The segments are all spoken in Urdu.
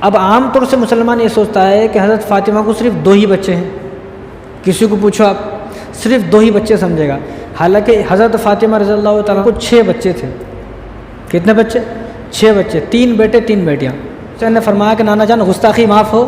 اب عام طور سے مسلمان یہ سوچتا ہے کہ حضرت فاطمہ کو صرف 2 ہی بچے ہیں، کسی کو پوچھو آپ صرف 2 ہی بچے سمجھے گا، حالانکہ حضرت فاطمہ رضی اللہ تعالیٰ کو 6 بچے تھے۔ کتنے بچے؟ 6 بچے، 3 بیٹے 3 بیٹیاں۔ حسین نے فرمایا کہ نانا جان گستاخی معاف ہو،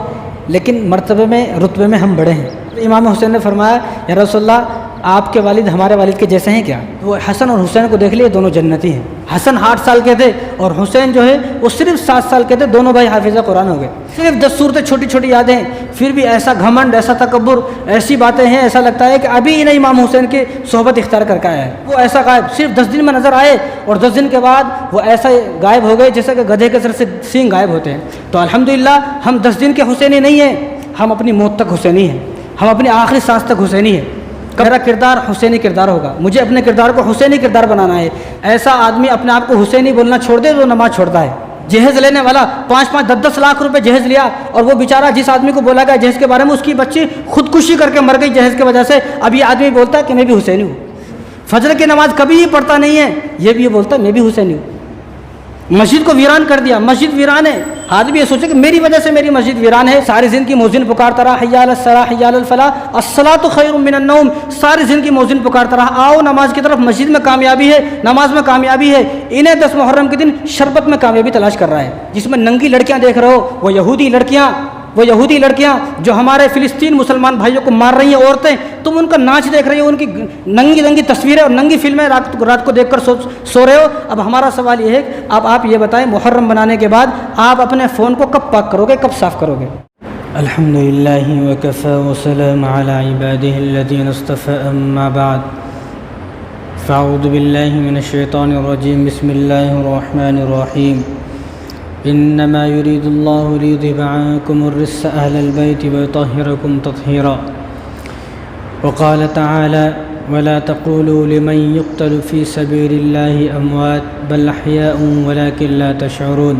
لیکن مرتبے میں رتبے میں ہم بڑے ہیں۔ امام حسین نے فرمایا یا رسول اللہ آپ کے والد ہمارے والد کے جیسے ہیں کیا؟ وہ حسن اور حسین کو دیکھ لیے، دونوں جنتی ہیں۔ حسن 8 سال کے تھے اور حسین جو ہے وہ صرف 7 سال کے تھے، دونوں بھائی حافظ قرآن ہو گئے۔ صرف 10 صورتیں چھوٹی چھوٹی یادیں، پھر بھی ایسا گھمنڈ، ایسا تکبر، ایسی باتیں ہیں، ایسا لگتا ہے کہ ابھی انہیں امام حسین کی صحبت اختیار کر کے آیا ہے۔ وہ ایسا غائب، صرف 10 دن میں نظر آئے اور 10 دن کے بعد وہ ایسا غائب ہو گئے جیسے کہ گدھے کے سر سے سینگ غائب ہوتے ہیں۔ تو الحمدللہ ہم 10 دن کے حسینی نہیں ہیں، ہم اپنی موت تک حسینی ہیں، ہم اپنی آخری سانس تک حسینی ہیں۔ میرا کردار حسینی کردار ہوگا، مجھے اپنے کردار کو حسینی کردار بنانا ہے۔ ایسا آدمی اپنے آپ کو حسینی بولنا چھوڑ دے تو نماز چھوڑتا ہے۔ جہیز لینے والا 5-5 10-10 لاکھ روپے جہیز لیا، اور وہ بیچارہ جس آدمی کو بولا گیا جہیز کے بارے میں، اس کی بچی خودکشی کر کے مر گئی جہیز کی وجہ سے۔ اب یہ آدمی بولتا ہے کہ میں بھی حسینی ہوں۔ فجر کی نماز کبھی ہی پڑھتا نہیں ہے، یہ بھی یہ بولتا ہے میں بھی حسینی ہوں۔ مسجد کو ویران کر دیا، مسجد ویران ہے، آدمی یہ سوچے کہ میری وجہ سے میری مسجد ویران ہے۔ ساری زندگی مؤذن پکارتا رہا حی علی الصلاۃ حی علی الفلاح الصلاۃ خیر من النوم، ساری زندگی مؤذن پکارتا رہا آؤ نماز کی طرف، مسجد میں کامیابی ہے، نماز میں کامیابی ہے۔ انہیں 10 محرم کے دن شربت میں کامیابی تلاش کر رہا ہے، جس میں ننگی لڑکیاں دیکھ رہے ہو، وہ یہودی لڑکیاں جو ہمارے فلسطین مسلمان بھائیوں کو مار رہی ہیں، عورتیں، تم ان کا ناچ دیکھ رہے ہو، ان کی ننگی تصویریں اور ننگی فلمیں رات کو دیکھ کر سو رہے ہو۔ اب ہمارا سوال یہ ہے کہ اب آپ یہ بتائیں محرم بنانے کے بعد آپ اپنے فون کو کب پاک کرو گے، کب صاف کرو گے؟ الحمدللہ وکفی وسلام علی عبادہ الذین اصطفی، اما بعد فاعوذ باللہ من الشیطان الرجیم، بسم اللہ الرحمن الرحیم۔ انما يريد الله ليذهب عنكم الرجس اهل البيت ويطهركم تطهيرا، وقال تعالى ولا تقولوا لمن يقتل في سبيل الله اموات بل احياء ولكن لا تشعرون،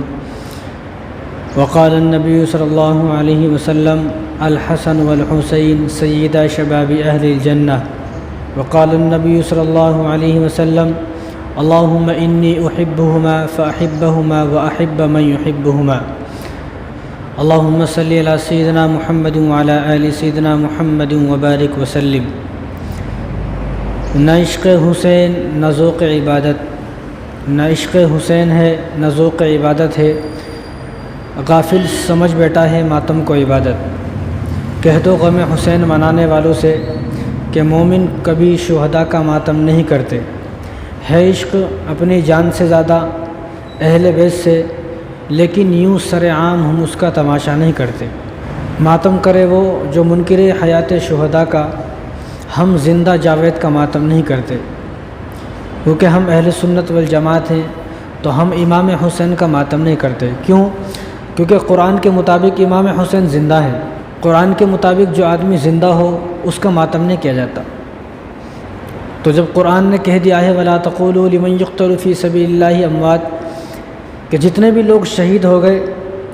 وقال النبي صلى الله عليه وسلم الحسن والحسين سيدا شباب اهل الجنة، وقال النبي صلى الله عليه وسلم اللهم إني أحبهما فأحبهما وأحب من يحبهما، اللهم صل على سيدنا محمد وعلى آل سيدنا محمد وبارك وسلم۔ نہ عشق حسین نہ ذوق عبادت، نہ عشق حسین ہے نہ ذوق عبادت ہے، غافل سمجھ بیٹھا ہے ماتم کو عبادت۔ کہہ دو غم حسین منانے والوں سے کہ مومن کبھی شہداء کا ماتم نہیں کرتے۔ ہے عشق اپنی جان سے زیادہ اہل بیت سے، لیکن یوں سر عام ہم اس کا تماشا نہیں کرتے۔ ماتم کرے وہ جو منکر حیات شہداء کا، ہم زندہ جاوید کا ماتم نہیں کرتے۔ کیونکہ ہم اہل سنت والجماعت ہیں تو ہم امام حسین کا ماتم نہیں کرتے۔ کیوں؟ کیونکہ قرآن کے مطابق امام حسین زندہ ہے۔ قرآن کے مطابق جو آدمی زندہ ہو اس کا ماتم نہیں کیا جاتا۔ تو جب قرآن نے کہہ دیا ہے وَلَا تَقُولُوا لِمَن يُقْتَلُ فِي سَبِيلِ اللَّهِ أَمْوَاتٌ، کہ جتنے بھی لوگ شہید ہو گئے،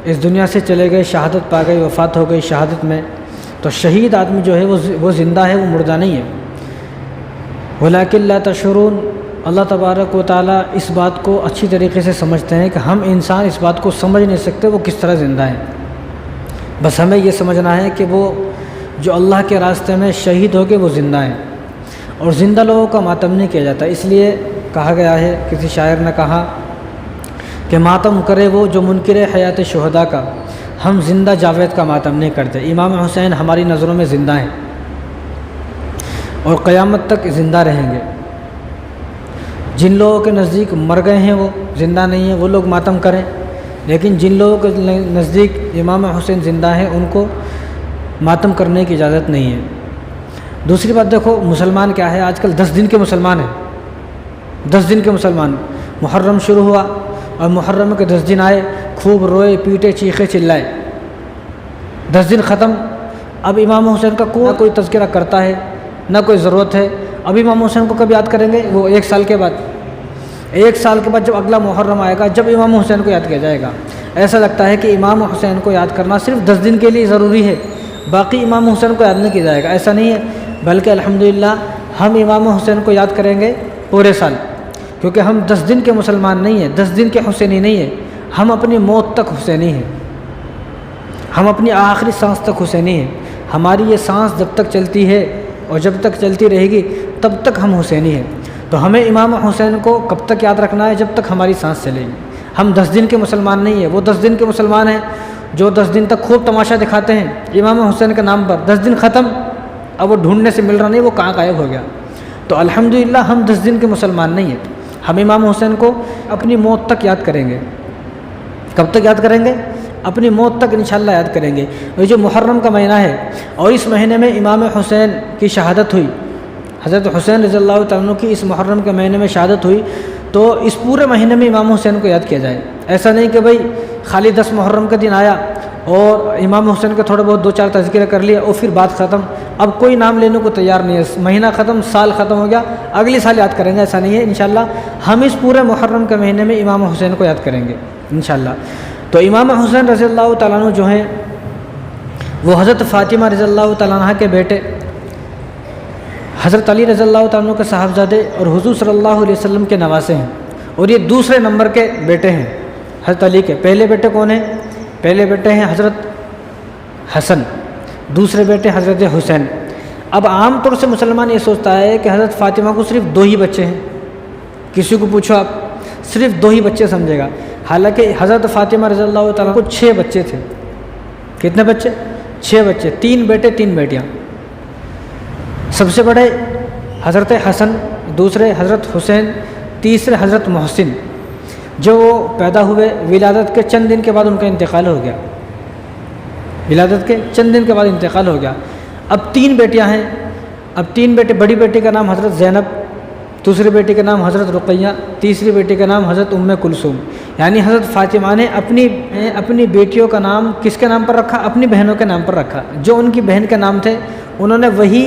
اس دنیا سے چلے گئے، شہادت پا گئے، وفات ہو گئی شہادت میں، تو شہید آدمی جو ہے وہ زندہ ہے، وہ مردہ نہیں ہے۔ وَلَٰكِن لَا تَشْعُرُونَ، اللہ تبارک و تعالیٰ اس بات کو اچھی طریقے سے سمجھتے ہیں کہ ہم انسان اس بات کو سمجھ نہیں سکتے وہ کس طرح زندہ ہیں۔ بس ہمیں یہ سمجھنا ہے کہ وہ جو اللہ کے راستے میں شہید ہو گئے وہ زندہ ہیں، اور زندہ لوگوں کا ماتم نہیں کیا جاتا۔ اس لیے کہا گیا ہے، کسی شاعر نے کہا کہ ماتم کرے وہ جو منکر حیات شہداء کا، ہم زندہ جاوید کا ماتم نہیں کرتے۔ امام حسین ہماری نظروں میں زندہ ہیں اور قیامت تک زندہ رہیں گے۔ جن لوگوں کے نزدیک مر گئے ہیں وہ زندہ نہیں ہیں، وہ لوگ ماتم کریں، لیکن جن لوگوں کے نزدیک امام حسین زندہ ہیں ان کو ماتم کرنے کی اجازت نہیں ہے۔ دوسری بات دیکھو، مسلمان کیا ہے آج کل؟ 10 دن کے مسلمان ہیں، 10 دن کے مسلمان۔ محرم شروع ہوا اور محرم کے 10 دن آئے، خوب روئے پیٹے چیخے چلائے، 10 دن ختم۔ اب امام حسین کا کوئی تذکرہ کرتا ہے نہ کوئی ضرورت ہے۔ اب امام حسین کو کب یاد کریں گے؟ وہ 1 سال کے بعد، 1 سال کے بعد جب اگلا محرم آئے گا، جب امام حسین کو یاد کیا جائے گا۔ ایسا لگتا ہے کہ امام حسین کو یاد کرنا صرف 10 دن کے لیے ضروری ہے، باقی امام حسین کو یاد نہیں کیا جائے گا، ایسا نہیں ہے۔ بلکہ الحمدللہ ہم امام حسین کو یاد کریں گے پورے سال، کیونکہ ہم 10 دن کے مسلمان نہیں ہیں، 10 دن کے حسینی نہیں ہیں، ہم اپنی موت تک حسینی ہیں۔ ہم اپنی آخری سانس تک حسینی ہیں. ہماری یہ سانس جب تک چلتی ہے اور جب تک چلتی رہے گی تب تک ہم حسینی ہیں. تو ہمیں امام حسین کو کب تک یاد رکھنا ہے؟ جب تک ہماری سانس چلے گی. ہم 10 دن کے مسلمان نہیں ہیں. وہ 10 دن کے مسلمان ہیں جو 10 دن تک خوب تماشا دکھاتے ہیں امام حسین کے نام پر. 10 دن ختم، اب وہ ڈھونڈنے سے مل رہا نہیں، وہ کہاں غائب ہو گیا. تو الحمدللہ ہم 10 دن کے مسلمان نہیں ہیں. ہم امام حسین کو اپنی موت تک یاد کریں گے. کب تک یاد کریں گے؟ اپنی موت تک انشاءاللہ یاد کریں گے. یہ جو محرم کا مہینہ ہے اور اس مہینے میں امام حسین کی شہادت ہوئی، حضرت حسین رضی اللہ تعالیٰ عنہ کی اس محرم کے مہینے میں شہادت ہوئی، تو اس پورے مہینے میں امام حسین کو یاد کیا جائے. ایسا نہیں کہ بھئی خالی 10 محرم کا دن آیا اور امام حسین کے تھوڑے بہت 2-4 تذکرہ کر لیا اور پھر بات ختم. اب کوئی نام لینے کو تیار نہیں ہے. مہینہ ختم، سال ختم ہو گیا، اگلی سال یاد کریں گے، ایسا نہیں ہے. انشاءاللہ ہم اس پورے محرم کے مہینے میں امام حسین کو یاد کریں گے انشاءاللہ. تو امام حسین رضی اللہ تعالیٰ عنہ جو ہیں وہ حضرت فاطمہ رضی اللہ تعالیٰ عنہ کے بیٹے، حضرت علی رضی اللہ تعالیٰ عنہ کے صاحبزادے اور حضور صلی اللہ علیہ وسلم کے نواسے ہیں. اور یہ دوسرے نمبر کے بیٹے ہیں حضرت علی کے. پہلے بیٹے کون ہیں؟ پہلے بیٹے ہیں حضرت حسن، دوسرے بیٹے حضرت حسین. اب عام طور سے مسلمان یہ سوچتا ہے کہ حضرت فاطمہ کو صرف 2 ہی بچے ہیں. کسی کو پوچھو آپ صرف 2 ہی بچے سمجھے گا. حالانکہ حضرت فاطمہ رضی اللہ تعالیٰ کو 6 بچے تھے. کتنے بچے؟ 6 بچے، 3 بیٹے 3 بیٹیاں. سب سے بڑے حضرت حسن، دوسرے حضرت حسین، تیسرے حضرت محسن. جو پیدا ہوئے ولادت کے چند دن کے بعد ان کا انتقال ہو گیا. ولادت کے چند دن کے بعد انتقال ہو گیا. اب 3 بیٹیاں ہیں. اب 3 بیٹے، بڑی بیٹی کا نام حضرت زینب، دوسری بیٹی کا نام حضرت رقیہ، تیسری بیٹی کا نام حضرت ام کلثوم. یعنی حضرت فاطمہ نے اپنی بیٹیوں کا نام کس کے نام پر رکھا؟ اپنی بہنوں کے نام پر رکھا. جو ان کی بہن کے نام تھے انہوں نے وہی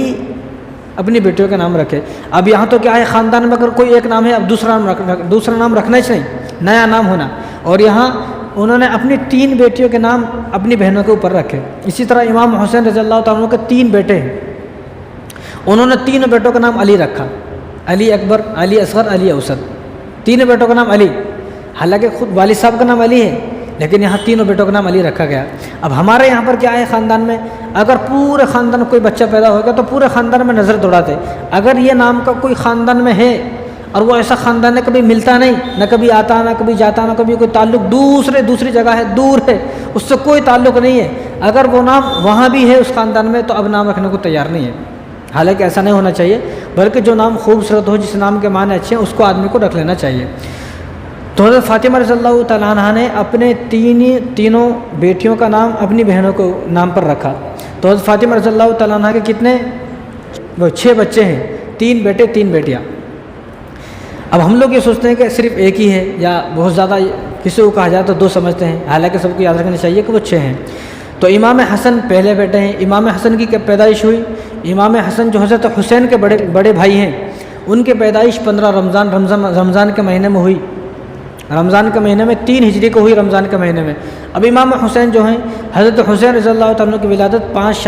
اپنی بیٹیوں کے نام رکھے. اب یہاں تو کیا ہے، خاندان میں اگر کوئی ایک نام ہے اب دوسرا نام رکھنا ہی نہیں، نیا نام ہونا. اور یہاں انہوں نے اپنی 3 بیٹیوں کے نام اپنی بہنوں کے اوپر رکھے. اسی طرح امام حسین رضی اللہ تعالیٰ عنہ کے 3 بیٹے ہیں. انہوں نے 3 بیٹوں کا نام علی رکھا، علی اکبر، علی اصغر، علی اوسط. 3 بیٹوں کا نام علی. حالانکہ خود والد صاحب کا نام علی ہے لیکن یہاں 3 بیٹوں کا نام علی رکھا گیا. اب ہمارے یہاں پر کیا ہے خاندان میں، اگر پورے خاندان میں کوئی بچہ پیدا ہو گیا تو پورے خاندان میں نظر دوڑاتے. اگر یہ نام کا کوئی خاندان میں ہے اور وہ ایسا خاندان ہے کبھی ملتا نہیں، نہ کبھی آتا، نہ کبھی جاتا، نہ کبھی کوئی تعلق، دوسری جگہ ہے، دور ہے، اس سے کوئی تعلق نہیں ہے، اگر وہ نام وہاں بھی ہے اس خاندان میں تو اب نام رکھنے کو تیار نہیں ہے. حالانکہ ایسا نہیں ہونا چاہیے، بلکہ جو نام خوبصورت ہو، جس نام کے معنی اچھے ہیں، اس کو آدمی کو رکھ لینا چاہیے. تو حضرت فاطمہ رضی اللہ تعالیٰ عنہ نے اپنے تینوں بیٹیوں کا نام اپنی بہنوں کو نام پر رکھا. تو حضرت فاطمہ رضی اللہ تعالیٰ عنہ کے کتنے؟ وہ 6 بچے ہیں، 3 بیٹے 3 بیٹیاں. اب ہم لوگ یہ سوچتے ہیں کہ صرف ایک ہی ہے یا بہت زیادہ، کسی کو کہا جائے تو 2 سمجھتے ہیں. حالانکہ سب کو یاد رکھنا چاہیے کہ وہ 6 ہیں. تو امام حسن پہلے بیٹے ہیں. امام حسن کی پیدائش ہوئی، امام حسن جو حضرت حسین کے بڑے بھائی ہیں، ان کی پیدائش 15 رمضان کے مہینے میں ہوئی. رمضان کے مہینے میں 3 ہجری کو ہوئی، رمضان کے مہینے میں. اب امام حسین جو ہیں، حضرت حسین رضی اللہ تعالیٰ کی ولادت 5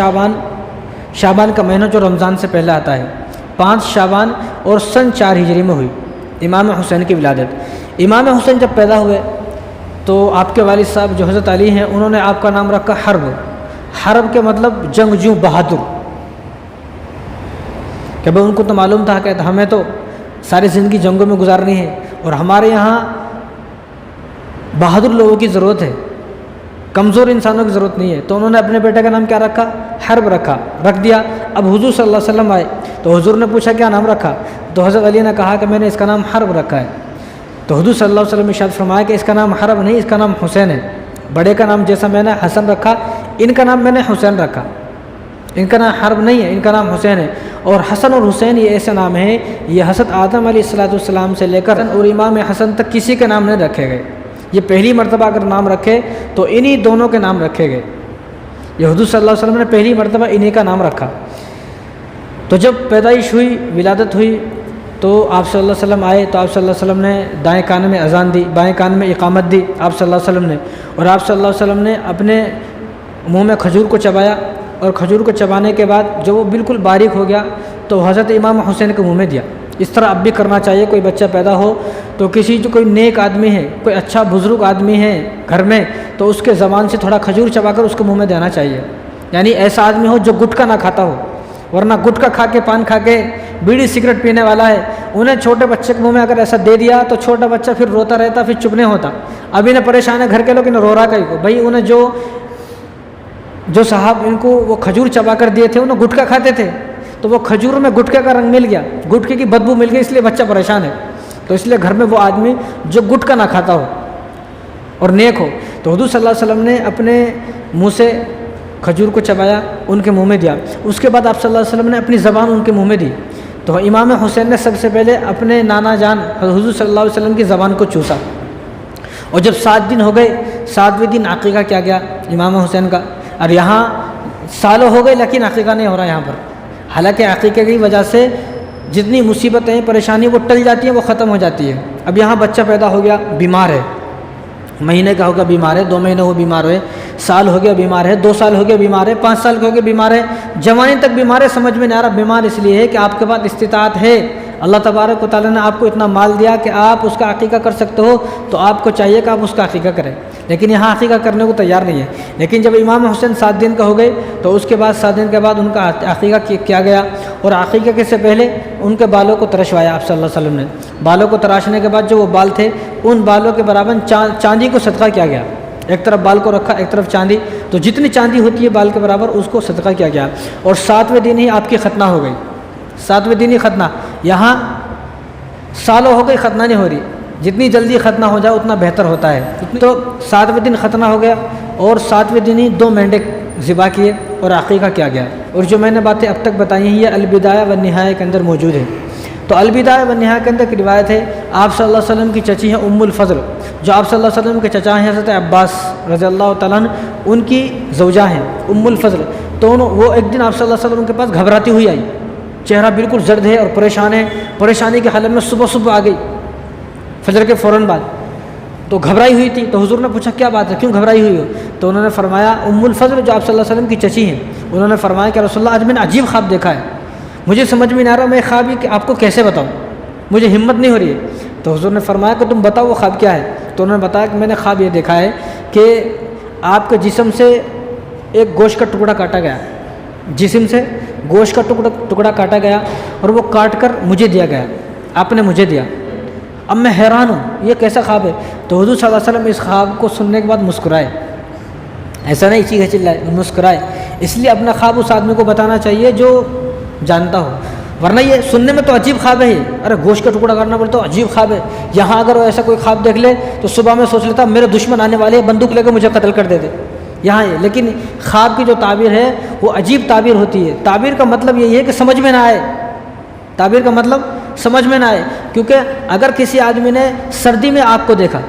شعبان کا مہینہ جو رمضان سے پہلے آتا ہے، 5 شعبان اور سن 4 ہجری میں ہوئی امام حسین کی ولادت. امام حسین جب پیدا ہوئے تو آپ کے والد صاحب جو حضرت علی ہیں، انہوں نے آپ کا نام رکھا حرب. حرب کے مطلب جنگجو، بہادر. کہ بھائی ان کو تو معلوم تھا کہ ہمیں تو ساری زندگی جنگوں میں گزارنی ہے اور ہمارے یہاں بہادر لوگوں کی ضرورت ہے، کمزور انسانوں کی ضرورت نہیں ہے. تو انہوں نے اپنے بیٹے کا نام کیا رکھا؟ حرب رکھ دیا. اب حضور صلی اللہ علیہ وسلم آئے تو حضور نے پوچھا کیا نام رکھا؟ تو حضرت علی نے کہا کہ میں نے اس کا نام حرب رکھا ہے. تو حضور صلی اللہ علیہ وسلم نے ارشاد فرمایا کہ اس کا نام حرب نہیں، اس کا نام حسین ہے. بڑے کا نام جیسا میں نے حسن رکھا، ان کا نام میں نے حسین رکھا. ان کا نام حرب نہیں ہے، ان کا نام حسین ہے. اور حسن اور حسین یہ ایسے نام ہیں، یہ حضرت آدم علیہ السلام سے لے کر اور امام حسن تک کسی کے نام نہیں رکھے گئے. یہ پہلی مرتبہ اگر نام رکھے تو انہی دونوں کے نام رکھے گئے. یہ حضور صلی اللہ علیہ وسلم نے پہلی مرتبہ انہی کا نام رکھا. تو جب پیدائش ہوئی، ولادت ہوئی، تو آپ صلی اللہ علیہ وسلم آئے تو آپ صلی اللہ علیہ وسلم نے دائیں کان میں اذان دی، بائیں کان میں اقامت دی آپ صلی اللہ علیہ وسلم نے. اور آپ صلی اللہ علیہ وسلم نے اپنے منہ میں کھجور کو چبایا اور کھجور کو چبانے کے بعد جب وہ بالکل باریک ہو گیا تو حضرت امام حسین کے منہ میں دیا اس طرح اب بھی کرنا چاہیے. کوئی بچہ پیدا ہو تو کوئی نیک آدمی ہے, کوئی اچھا بزرگ آدمی ہے گھر میں, تو اس کے زبان سے تھوڑا کھجور چبا کر اس کو منہ میں دینا چاہیے. یعنی ایسا آدمی ہو جو گٹکا نہ کھاتا ہو, ورنہ گٹکا کھا کے, پان کھا کے, بیڑی سگریٹ پینے والا ہے, انہیں چھوٹے بچے کے منہ میں اگر ایسا دے دیا تو چھوٹا بچہ پھر روتا رہتا, پھر چپ نہیں ہوتا. اب انہیں پریشان ہے گھر کے لوگ, انہیں رو رہا کہیں کو. بھائی انہیں جو صاحب ان کو وہ کھجور چبا کر دیے تھے, انہیں گٹکا کھاتے تھے, تو وہ کھجور میں گٹکے کا رنگ مل گیا, گٹکے کی بدبو مل گئی, اس لیے بچہ پریشان ہے. تو اس لیے گھر میں وہ آدمی جو گٹکا نہ کھاتا ہو اور نیک ہو, تو حضور صلی اللہ علیہ وسلم نے اپنے منہ سے کھجور کو چبایا, ان کے منہ میں دیا. اس کے بعد آپ صلی اللہ علیہ وسلم نے اپنی زبان ان کے منہ میں دی. تو امام حسین نے سب سے پہلے اپنے نانا جان حضور صلی اللہ علیہ وسلم کی زبان کو چوسا. اور جب 7 دن ہو گئے, 7ویں دن عقیقہ کیا گیا امام حسین کا. اور یہاں سالوں ہو گئے لیکن عقیقہ نہیں ہو رہا یہاں پر. حالانکہ عقیقے کی وجہ سے جتنی مصیبتیں پریشانی وہ ٹل جاتی ہیں, وہ ختم ہو جاتی ہے. اب یہاں بچہ پیدا ہو گیا, بیمار ہے, مہینے کا ہو گیا بیمار ہے, 2 مہینے وہ بیمار ہوئے, سال ہو گیا بیمار ہے, 2 سال ہو گیا بیمار ہے, 5 سال ہو گیا بیمار ہے, جوانی تک بیمار ہے. سمجھ میں نہیں آ رہا. بیمار اس لیے ہے کہ آپ کے پاس استطاعت ہے, اللہ تبارک و تعالیٰ نے آپ کو اتنا مال دیا کہ آپ اس کا عقیقہ کر سکتے ہو, تو آپ کو چاہیے کہ آپ اس کا عقیقہ کریں. لیکن یہاں عقیقہ کرنے کو تیار نہیں ہے. لیکن جب امام حسین 7 دن کا ہو گئے, تو اس کے بعد 7 دن کے بعد ان کا عقیقہ کیا گیا. اور عقیقہ سے پہلے ان کے بالوں کو ترشوایا آپ صلی اللہ علیہ وسلم نے. بالوں کو تراشنے کے بعد جو وہ بال تھے, ان بالوں کے برابر چاندی کو صدقہ کیا گیا. ایک طرف بال کو رکھا, ایک طرف چاندی, تو جتنی چاندی ہوتی ہے بال کے برابر اس کو صدقہ کیا گیا. اور 7ویں دن ہی آپ کی ختنہ ہو گئی. 7ویں دن ہی ختنہ. یہاں سالوں ہو گئی ختنہ نہیں ہو رہی. جتنی جلدی ختنہ ہو جائے اتنا بہتر ہوتا ہے. تو 7ویں دن ختنہ ہو گیا, اور 7ویں دن ہی 2 مینڈے ذبح کیے اور عقیقہ کیا گیا. اور جو میں نے باتیں اب تک بتائی ہیں یہ البدایہ والنہایہ کے اندر موجود ہے. تو البدایہ والنہایہ کے اندر کی روایت ہے, آپ صلی اللہ علیہ وسلم کی چچی ہیں ام الفضل, جو آپ صلی اللہ علیہ وسلم کے چچا ہیں حضرت عباس رضی اللہ تعالیٰ عنہ, ان کی زوجہ ہیں ام الفضل. تو وہ ایک دن آپ صلی اللہ علیہ وسلم کے پاس گھبراتی ہوئی آئی, چہرہ بالکل زرد ہے اور پریشان ہے, پریشانی کے حالت میں صبح آ گئی فجر کے فوراً بعد. تو گھبرائی ہوئی تھی. تو حضور نے پوچھا کیا بات ہے, کیوں گھبرائی ہوئی ہو؟ تو انہوں نے فرمایا, ام الفضل جو آپ صلی اللہ علیہ وسلم کی چچی ہیں, انہوں نے فرمایا کہ رسول اللہ آج میں نے عجیب خواب دیکھا ہے, مجھے سمجھ میں نہیں آ رہا میں خواب کہ آپ کو کیسے بتاؤں, مجھے ہمت نہیں ہو رہی ہے. تو حضور نے فرمایا کہ تم بتاؤ وہ خواب کیا ہے. تو انہوں نے بتایا کہ میں نے خواب یہ دیکھا ہے کہ آپ کے جسم سے ایک گوشت کا ٹکڑا کاٹا گیا, جسم سے گوشت کا ٹکڑا کاٹا گیا, اور وہ کاٹ کر مجھے دیا گیا, آپ نے مجھے دیا. اب میں حیران ہوں یہ کیسا خواب ہے. تو حضور صلی اللہ علیہ وسلم اس خواب کو سننے کے بعد مسکرائے, ایسا نہیں چیخے چلائے, مسکرائے. اس لیے اپنا خواب اس آدمی کو بتانا چاہیے جو جانتا ہو, ورنہ یہ سننے میں تو عجیب خواب ہے, ارے گوشت کا ٹکڑا کرنا بولے تو عجیب خواب ہے. یہاں اگر وہ ایسا کوئی خواب دیکھ لے تو صبح میں سوچ لیتا میرے دشمن آنے والے ہیں, بندوق لے کے مجھے قتل کر دیتے یہاں یہ. لیکن خواب کی جو تعبیر ہے وہ عجیب تعبیر ہوتی ہے. تعبیر کا مطلب یہی ہے کہ سمجھ میں نہ آئے, تعبیر کا مطلب سمجھ میں نہ آئے. کیونکہ اگر کسی آدمی نے سردی میں آگ کو دیکھا,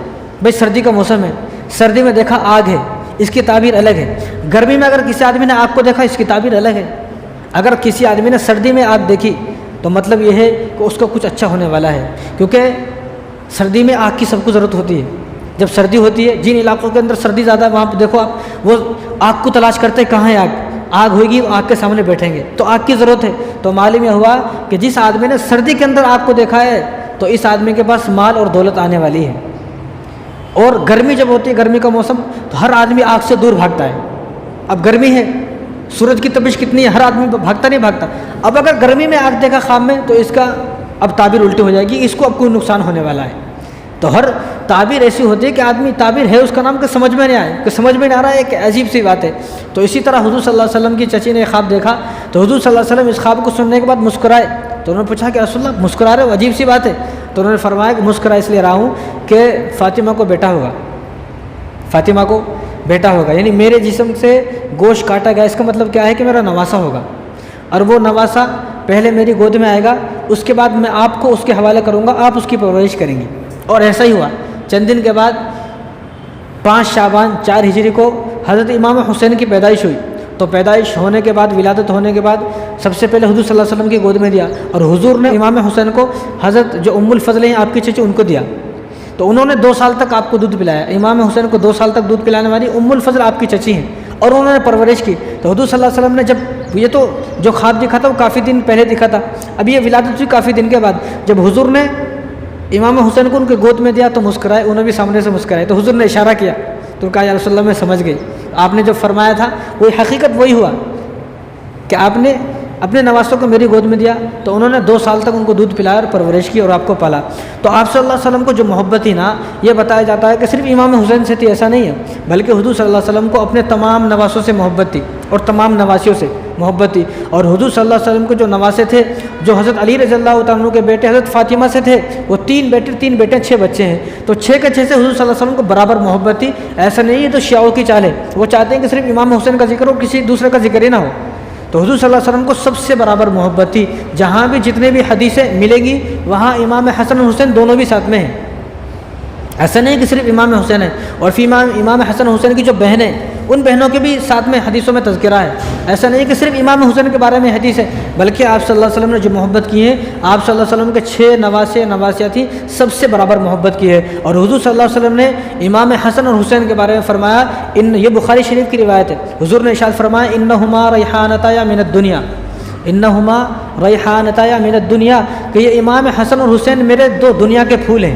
بھائی سردی کا موسم ہے, سردی میں دیکھا آگ ہے, اس کی تعبیر الگ ہے. گرمی میں اگر کسی آدمی نے آگ کو دیکھا, اس کی تعبیر الگ ہے. اگر کسی آدمی نے سردی میں آگ دیکھی تو مطلب یہ ہے کہ اس کو کچھ اچھا ہونے والا ہے. کیونکہ سردی میں آگ کی سب کو ضرورت ہوتی ہے. جب سردی ہوتی ہے, جن علاقوں کے اندر سردی زیادہ ہے وہاں پہ دیکھو آپ, وہ آگ کو تلاش کرتے ہیں کہاں ہے آگ, آگ ہوئے گی آگ کے سامنے بیٹھیں گے, تو آگ کی ضرورت ہے. تو معلوم یہ ہوا کہ جس آدمی نے سردی کے اندر آگ کو دیکھا ہے تو اس آدمی کے پاس مال اور دولت آنے والی ہے. اور گرمی جب ہوتی ہے, گرمی کا موسم, تو ہر آدمی آگ سے دور بھاگتا ہے. اب گرمی ہے, سورج کی تپش کتنی ہے, ہر آدمی بھاگتا نہیں بھاگتا. اب اگر گرمی میں آگ دیکھا خواب میں تو اس کا اب تعبیر الٹی ہو جائے گی, اس کو اب کوئی نقصان ہونے والا ہے. تو ہر تعبیر ایسی ہوتی ہے کہ آدمی تعبیر ہے اس کا نام کہ سمجھ میں نہیں آئے, کہ سمجھ میں نہیں آ رہا ہے, ایک عجیب سی بات ہے. تو اسی طرح حضور صلی اللہ علیہ وسلم کی چچی نے خواب دیکھا, تو حضور صلی اللہ علیہ وسلم اس خواب کو سننے کے بعد مسکرائے. تو انہوں نے پوچھا کہ رسول اللہ مسکرا رہے ہو, عجیب سی بات ہے. تو انہوں نے فرمایا کہ مسکرا اس لیے رہا ہوں کہ فاطمہ کو بیٹا ہوگا, فاطمہ کو بیٹا ہوگا, یعنی میرے جسم سے گوشت کاٹا گیا, اس کا مطلب کیا ہے کہ میرا نواسا ہوگا, اور وہ نواسا پہلے میری گود میں آئے گا, اس کے بعد میں آپ کو اس کے حوالے کروں گا, آپ اس کی پرورش کریں گی. اور ایسا ہی ہوا. چند دن کے بعد 5 شعبان 4 ہجری کو حضرت امام حسین کی پیدائش ہوئی. تو پیدائش ہونے کے بعد, ولادت ہونے کے بعد سب سے پہلے حضور صلی اللہ علیہ وسلم کی گود میں دیا, اور حضور نے امام حسین کو حضرت جو ام الفضل ہیں آپ کی چچی ان کو دیا. تو انہوں نے 2 سال تک آپ کو دودھ پلایا. امام حسین کو 2 سال تک دودھ پلانے والی ام الفضل آپ کی چچی ہیں, اور انہوں نے پرورش کی. تو حضور صلی اللہ علیہ وسلم نے جب یہ تو جو خواب دکھا تھا وہ کافی دن پہلے دکھا تھا، اب یہ ولادت ہوئی کافی دن کے بعد۔ جب حضور نے امام حسین کو ان کے گود میں دیا تو مسکرائے، انہوں بھی سامنے سے مسکرائے، تو حضور نے اشارہ کیا تو کہا یا رسول اللہ میں سمجھ گئی، آپ نے جو فرمایا تھا وہی حقیقت وہی ہوا کہ آپ نے اپنے نواسوں کو میری گود میں دیا، تو انہوں نے 2 سال تک ان کو دودھ پلایا اور پرورش کی اور آپ کو پالا۔ تو آپ صلی اللہ علیہ وسلم کو جو محبت تھی نا، یہ بتایا جاتا ہے کہ صرف امام حسین سے تھی، ایسا نہیں ہے، بلکہ حضور صلی اللہ علیہ وسلم کو اپنے تمام نواسوں سے محبت تھی اور تمام نواسیوں سے محبت تھی۔ اور حضور صلی اللہ علیہ وسلم کو جو نواسے تھے، جو حضرت علی رضی اللہ تعالیٰ عنہ کے بیٹے حضرت فاطمہ سے تھے، وہ 3 بیٹے 6 بچے ہیں، تو 6 کے 6 سے حضور صلی اللہ علیہ وسلم کو برابر محبت تھی۔ ایسا نہیں ہے تو شیعوں کی چال ہے، وہ چاہتے ہیں کہ صرف امام حسین کا ذکر ہو، کسی دوسرے کا ذکر ہی نہ ہو۔ تو حضور صلی اللہ علیہ وسلم کو سب سے برابر محبت تھی، جہاں بھی جتنے بھی حدیثیں ملے گی وہاں امام حسن اور حسین دونوں بھی ساتھ میں ہیں، ایسا نہیں کہ صرف امام حسین ہے۔ اور پھر امام حسن حسین کی جو بہنیں، ان بہنوں کے بھی ساتھ میں حدیثوں میں تذکرہ ہے، ایسا نہیں کہ صرف امام حسین کے بارے میں حدیث ہے، بلکہ آپ صلی اللہ علیہ وسلم نے جو محبت کی ہے، آپ صلی اللہ علیہ وسلم کے 6 نواسیاں تھیں، سب سے برابر محبت کی ہے۔ اور حضور صلی اللہ علیہ وسلم نے امام حسن اور حسین کے بارے میں فرمایا، یہ بخاری شریف کی روایت ہے، حضور نے ارشاد فرمایا انہما ریحانتایا من الدنیا، انہما ریحانتایا من الدنیا، کہ یہ امام حسن اور حسین میرے 2 دنیا کے پھول ہیں۔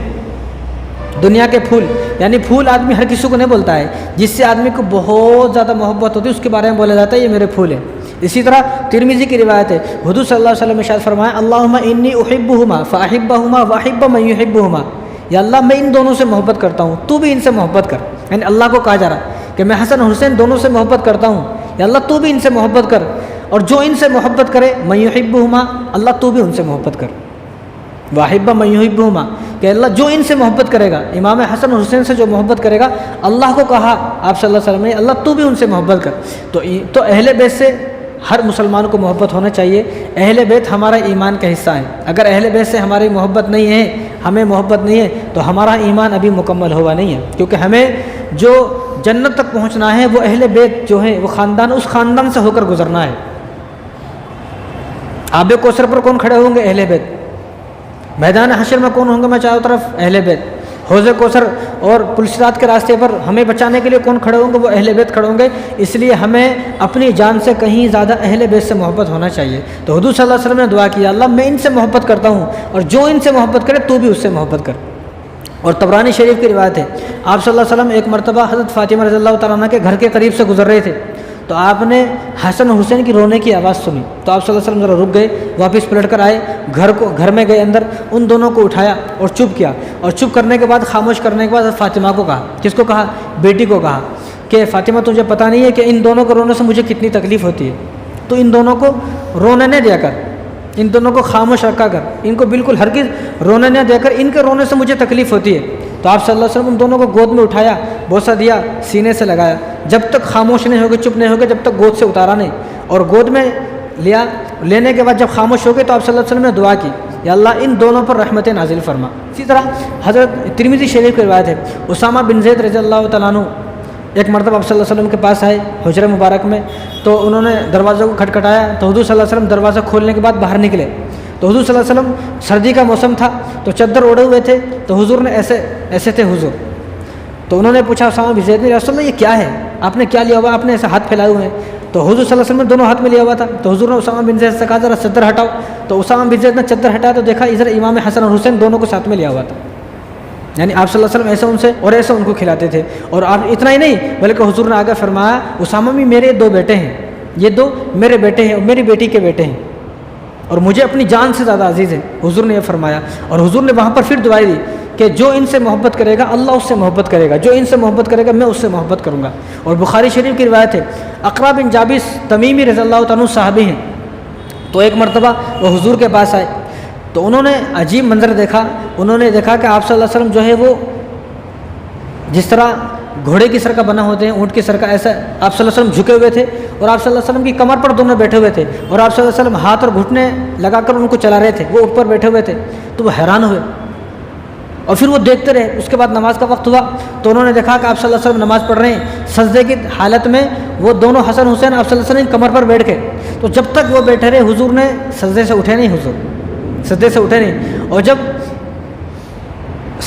دنیا کے پھول یعنی پھول آدمی ہر کسی کو نہیں بولتا ہے، جس سے آدمی کو بہت زیادہ محبت ہوتی ہے اس کے بارے میں بولا جاتا ہے یہ میرے پھول ہیں۔ اسی طرح ترمذی کی روایت ہے، حضور صلی اللہ علیہ وسلم نے ارشاد فرمایا اللہم انی احبہما فاحبہما واحب من یحبہما، یا اللہ میں ان دونوں سے محبت کرتا ہوں، تو بھی ان سے محبت کر، یعنی اللہ کو کہا جا رہا ہے کہ میں حسن اور حسین دونوں سے محبت کرتا ہوں، یا اللہ تو بھی ان سے محبت کر، اور جو ان سے محبت کرے من یحبہما، اللہ تو بھی ان سے محبت کر، واحب من یحبہما، کہ اللہ جو ان سے محبت کرے گا، امام حسن اور حسین سے جو محبت کرے گا، اللہ کو کہا آپ صلی اللہ علیہ وسلم نے اللہ تو بھی ان سے محبت کر۔ تو اہل بیت سے ہر مسلمان کو محبت ہونا چاہیے، اہل بیت ہمارا ایمان کا حصہ ہے، اگر اہل بیت سے ہماری محبت نہیں ہے، ہمیں محبت نہیں ہے، تو ہمارا ایمان ابھی مکمل ہوا نہیں ہے، کیونکہ ہمیں جو جنت تک پہنچنا ہے وہ اہل بیت جو ہے وہ خاندان، اس خاندان سے ہو کر گزرنا ہے۔ آب کوثر پر کون کھڑے ہوں گے؟ اہل بیت۔ میدان حشر میں کون ہوں گے؟ میں چاروں طرف اہل بیت۔ حوض کوثر اور پلسرات کے راستے پر ہمیں بچانے کے لیے کون کھڑے ہوں گے؟ وہ اہل بیت کھڑے ہوں گے۔ اس لیے ہمیں اپنی جان سے کہیں زیادہ اہل بیت سے محبت ہونا چاہیے۔ تو حضور صلی اللہ علیہ وسلم نے دعا کیا اللہ میں ان سے محبت کرتا ہوں اور جو ان سے محبت کرے تو بھی اس سے محبت کر۔ اور طبرانی شریف کی روایت ہے، آپ صلی اللہ علیہ وسلم ایک مرتبہ حضرت فاطمہ رضی اللہ تعالیٰ عنہ کے گھر کے قریب سے گزر رہے تھے، تو آپ نے حسن حسین کی رونے کی آواز سنی، تو آپ صلی اللہ علیہ وسلم ذرا رک گئے، واپس پلٹ کر آئے، گھر میں گئے اندر، ان دونوں کو اٹھایا اور چپ کیا، اور چپ کرنے کے بعد خاموش کرنے کے بعد فاطمہ کو کہا، کس کو کہا؟ بیٹی کو کہا کہ فاطمہ تجھے پتہ نہیں ہے کہ ان دونوں کو رونے سے مجھے کتنی تکلیف ہوتی ہے، تو ان دونوں کو رونے نہ دیا کر، ان دونوں کو خاموش رکھا کر، ان کو بالکل ہرگز رونے نہ دیا کر، ان کے رونے سے مجھے تکلیف ہوتی ہے۔ تو آپ صلی اللہ علیہ وسلم ان دونوں کو گود میں اٹھایا، بوسہ دیا، سینے سے لگایا، جب تک خاموش نہیں ہوگے، چپ نہیں ہوگے، جب تک گود سے اتارا نہیں، اور گود میں لیا، لینے کے بعد جب خاموش ہو گئے تو آپ صلی اللہ علیہ وسلم نے دعا کی یا اللہ ان دونوں پر رحمت نازل فرما۔ اسی طرح حضرت ترمذی شریف کی روایت ہے، اسامہ بن زید رضی اللہ تعالیٰ عنہ ایک مرتبہ آپ صلی اللہ علیہ وسلم کے پاس آئے حجرہ مبارک میں، تو انہوں نے دروازے کو کھٹکھٹایا، تو حضور صلی اللہ علیہ وسلم دروازہ کھولنے کے بعد باہر نکلے، تو حضور صلی اللہ علیہ وسلم سردی کا موسم تھا تو چادر اوڑھے ہوئے تھے، تو حضور نے ایسے تھے حضور، تو انہوں نے پوچھا اسامہ بن زید نے رسول اللہ یہ کیا ہے، آپ نے کیا لیا ہوا، آپ نے ایسے ہاتھ پھیلائے ہوئے ہیں، تو حضور صلی اللہ علیہ وسلم نے دونوں ہاتھ میں لیا ہوا تھا، تو حضور نے اسامہ بن زید سے کہا ذرا چادر ہٹاؤ، تو اسامہ بن زید نے چادر ہٹایا تو دیکھا ادھر امام حسن اور حسین دونوں کو ساتھ میں لیا ہوا تھا، یعنی آپ صلی اللہ علیہ وسلم ایسے ان سے اور ایسے ان کو کھلاتے تھے۔ اور آپ اتنا ہی نہیں بلکہ حضور نے آگے فرمایا اسامہ بھی میرے 2 بیٹے ہیں، یہ 2 میرے بیٹے ہیں اور میری بیٹی کے بیٹے ہیں، اور مجھے اپنی جان سے زیادہ عزیز ہے، حضور نے یہ فرمایا۔ اور حضور نے وہاں پر پھر دعا دی کہ جو ان سے محبت کرے گا اللہ اس سے محبت کرے گا، جو ان سے محبت کرے گا میں اس سے محبت کروں گا۔ اور بخاری شریف کی روایت ہے، اقرا بن جابس تمیمی رضی اللہ تعالیٰ عنہ صحابی ہیں، تو ایک مرتبہ وہ حضور کے پاس آئے، تو انہوں نے عجیب منظر دیکھا، انہوں نے دیکھا کہ آپ صلی اللہ علیہ وسلم جو ہے وہ جس طرح گھوڑے کی سر کا بنا ہوتے ہیں، اونٹ کی سر کا، ایسا آپ صلی اللہ علیہ وسلم جھکے ہوئے تھے، اور آپ صلی اللہ علیہ وسلم کی کمر پر دونوں بیٹھے ہوئے تھے، اور آپ صلی اللہ علیہ وسلم ہاتھ اور گھٹنے لگا کر ان کو چلا رہے تھے، وہ اوپر بیٹھے ہوئے تھے، تو وہ حیران ہوئے اور پھر وہ دیکھتے رہے۔ اس کے بعد نماز کا وقت ہوا تو انہوں نے دیکھا کہ آپ صلی اللہ علیہ وسلم نماز پڑھ رہے ہیں، سجدے کی حالت میں وہ دونوں حسن حسین آپ صلی اللہ علیہ وسلم کی کمر پر بیٹھ گئے، تو جب تک وہ بیٹھے رہے حضور نے سجدے سے اٹھے نہیں، حضور سجدے سے اٹھے نہیں، اور جب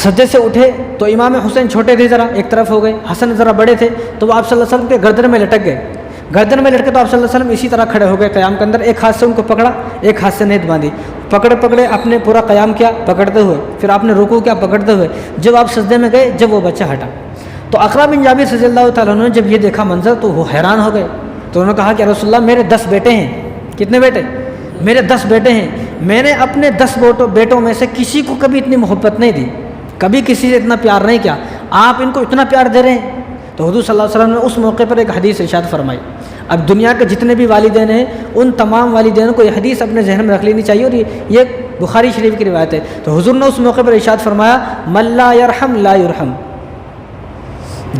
سجدے سے اٹھے تو امام حسین چھوٹے تھے، ذرا ایک طرف ہو گئے، حسن ذرا بڑے تھے، تو وہ آپ صلی اللہ علیہ وسلم کے گردن میں لٹک گئے۔ گردن میں لٹکے تو آپ صلی اللہ علیہ وسلم اسی طرح کھڑے ہو گئے قیام کے اندر، ایک ہاتھ سے ان کو پکڑا، ایک ہاتھ سے نیت باندھی، پکڑے آپ نے پورا قیام کیا پکڑتے ہوئے، پھر آپ نے رکوع کیا پکڑتے ہوئے، جب آپ سجدے میں گئے جب وہ بچہ ہٹا۔ تو اقرا بن جابر رضی اللہ تعالیٰ عنہ نے جب یہ دیکھا منظر تو وہ حیران ہو گئے، تو انہوں نے کہا کہ رسول اللہ میرے 10 بیٹے ہیں۔ کتنے بیٹے؟ میرے 10 بیٹے ہیں، میں نے اپنے 10 بیٹوں میں سے کسی کو کبھی اتنی محبت نہیں دی، کبھی کسی سے اتنا پیار نہیں کیا، آپ ان کو اتنا پیار دے رہے ہیں۔ تو حضور صلی اللہ علیہ وسلم نے اس موقع پر ایک حدیث ارشاد فرمائی۔ اب دنیا کے جتنے بھی والدین ہیں ان تمام والدین کو یہ حدیث اپنے ذہن میں رکھ لینی چاہیے، اور یہ بخاری شریف کی روایت ہے۔ تو حضور نے اس موقع پر ارشاد فرمایا من لا یرحم لا یرحم،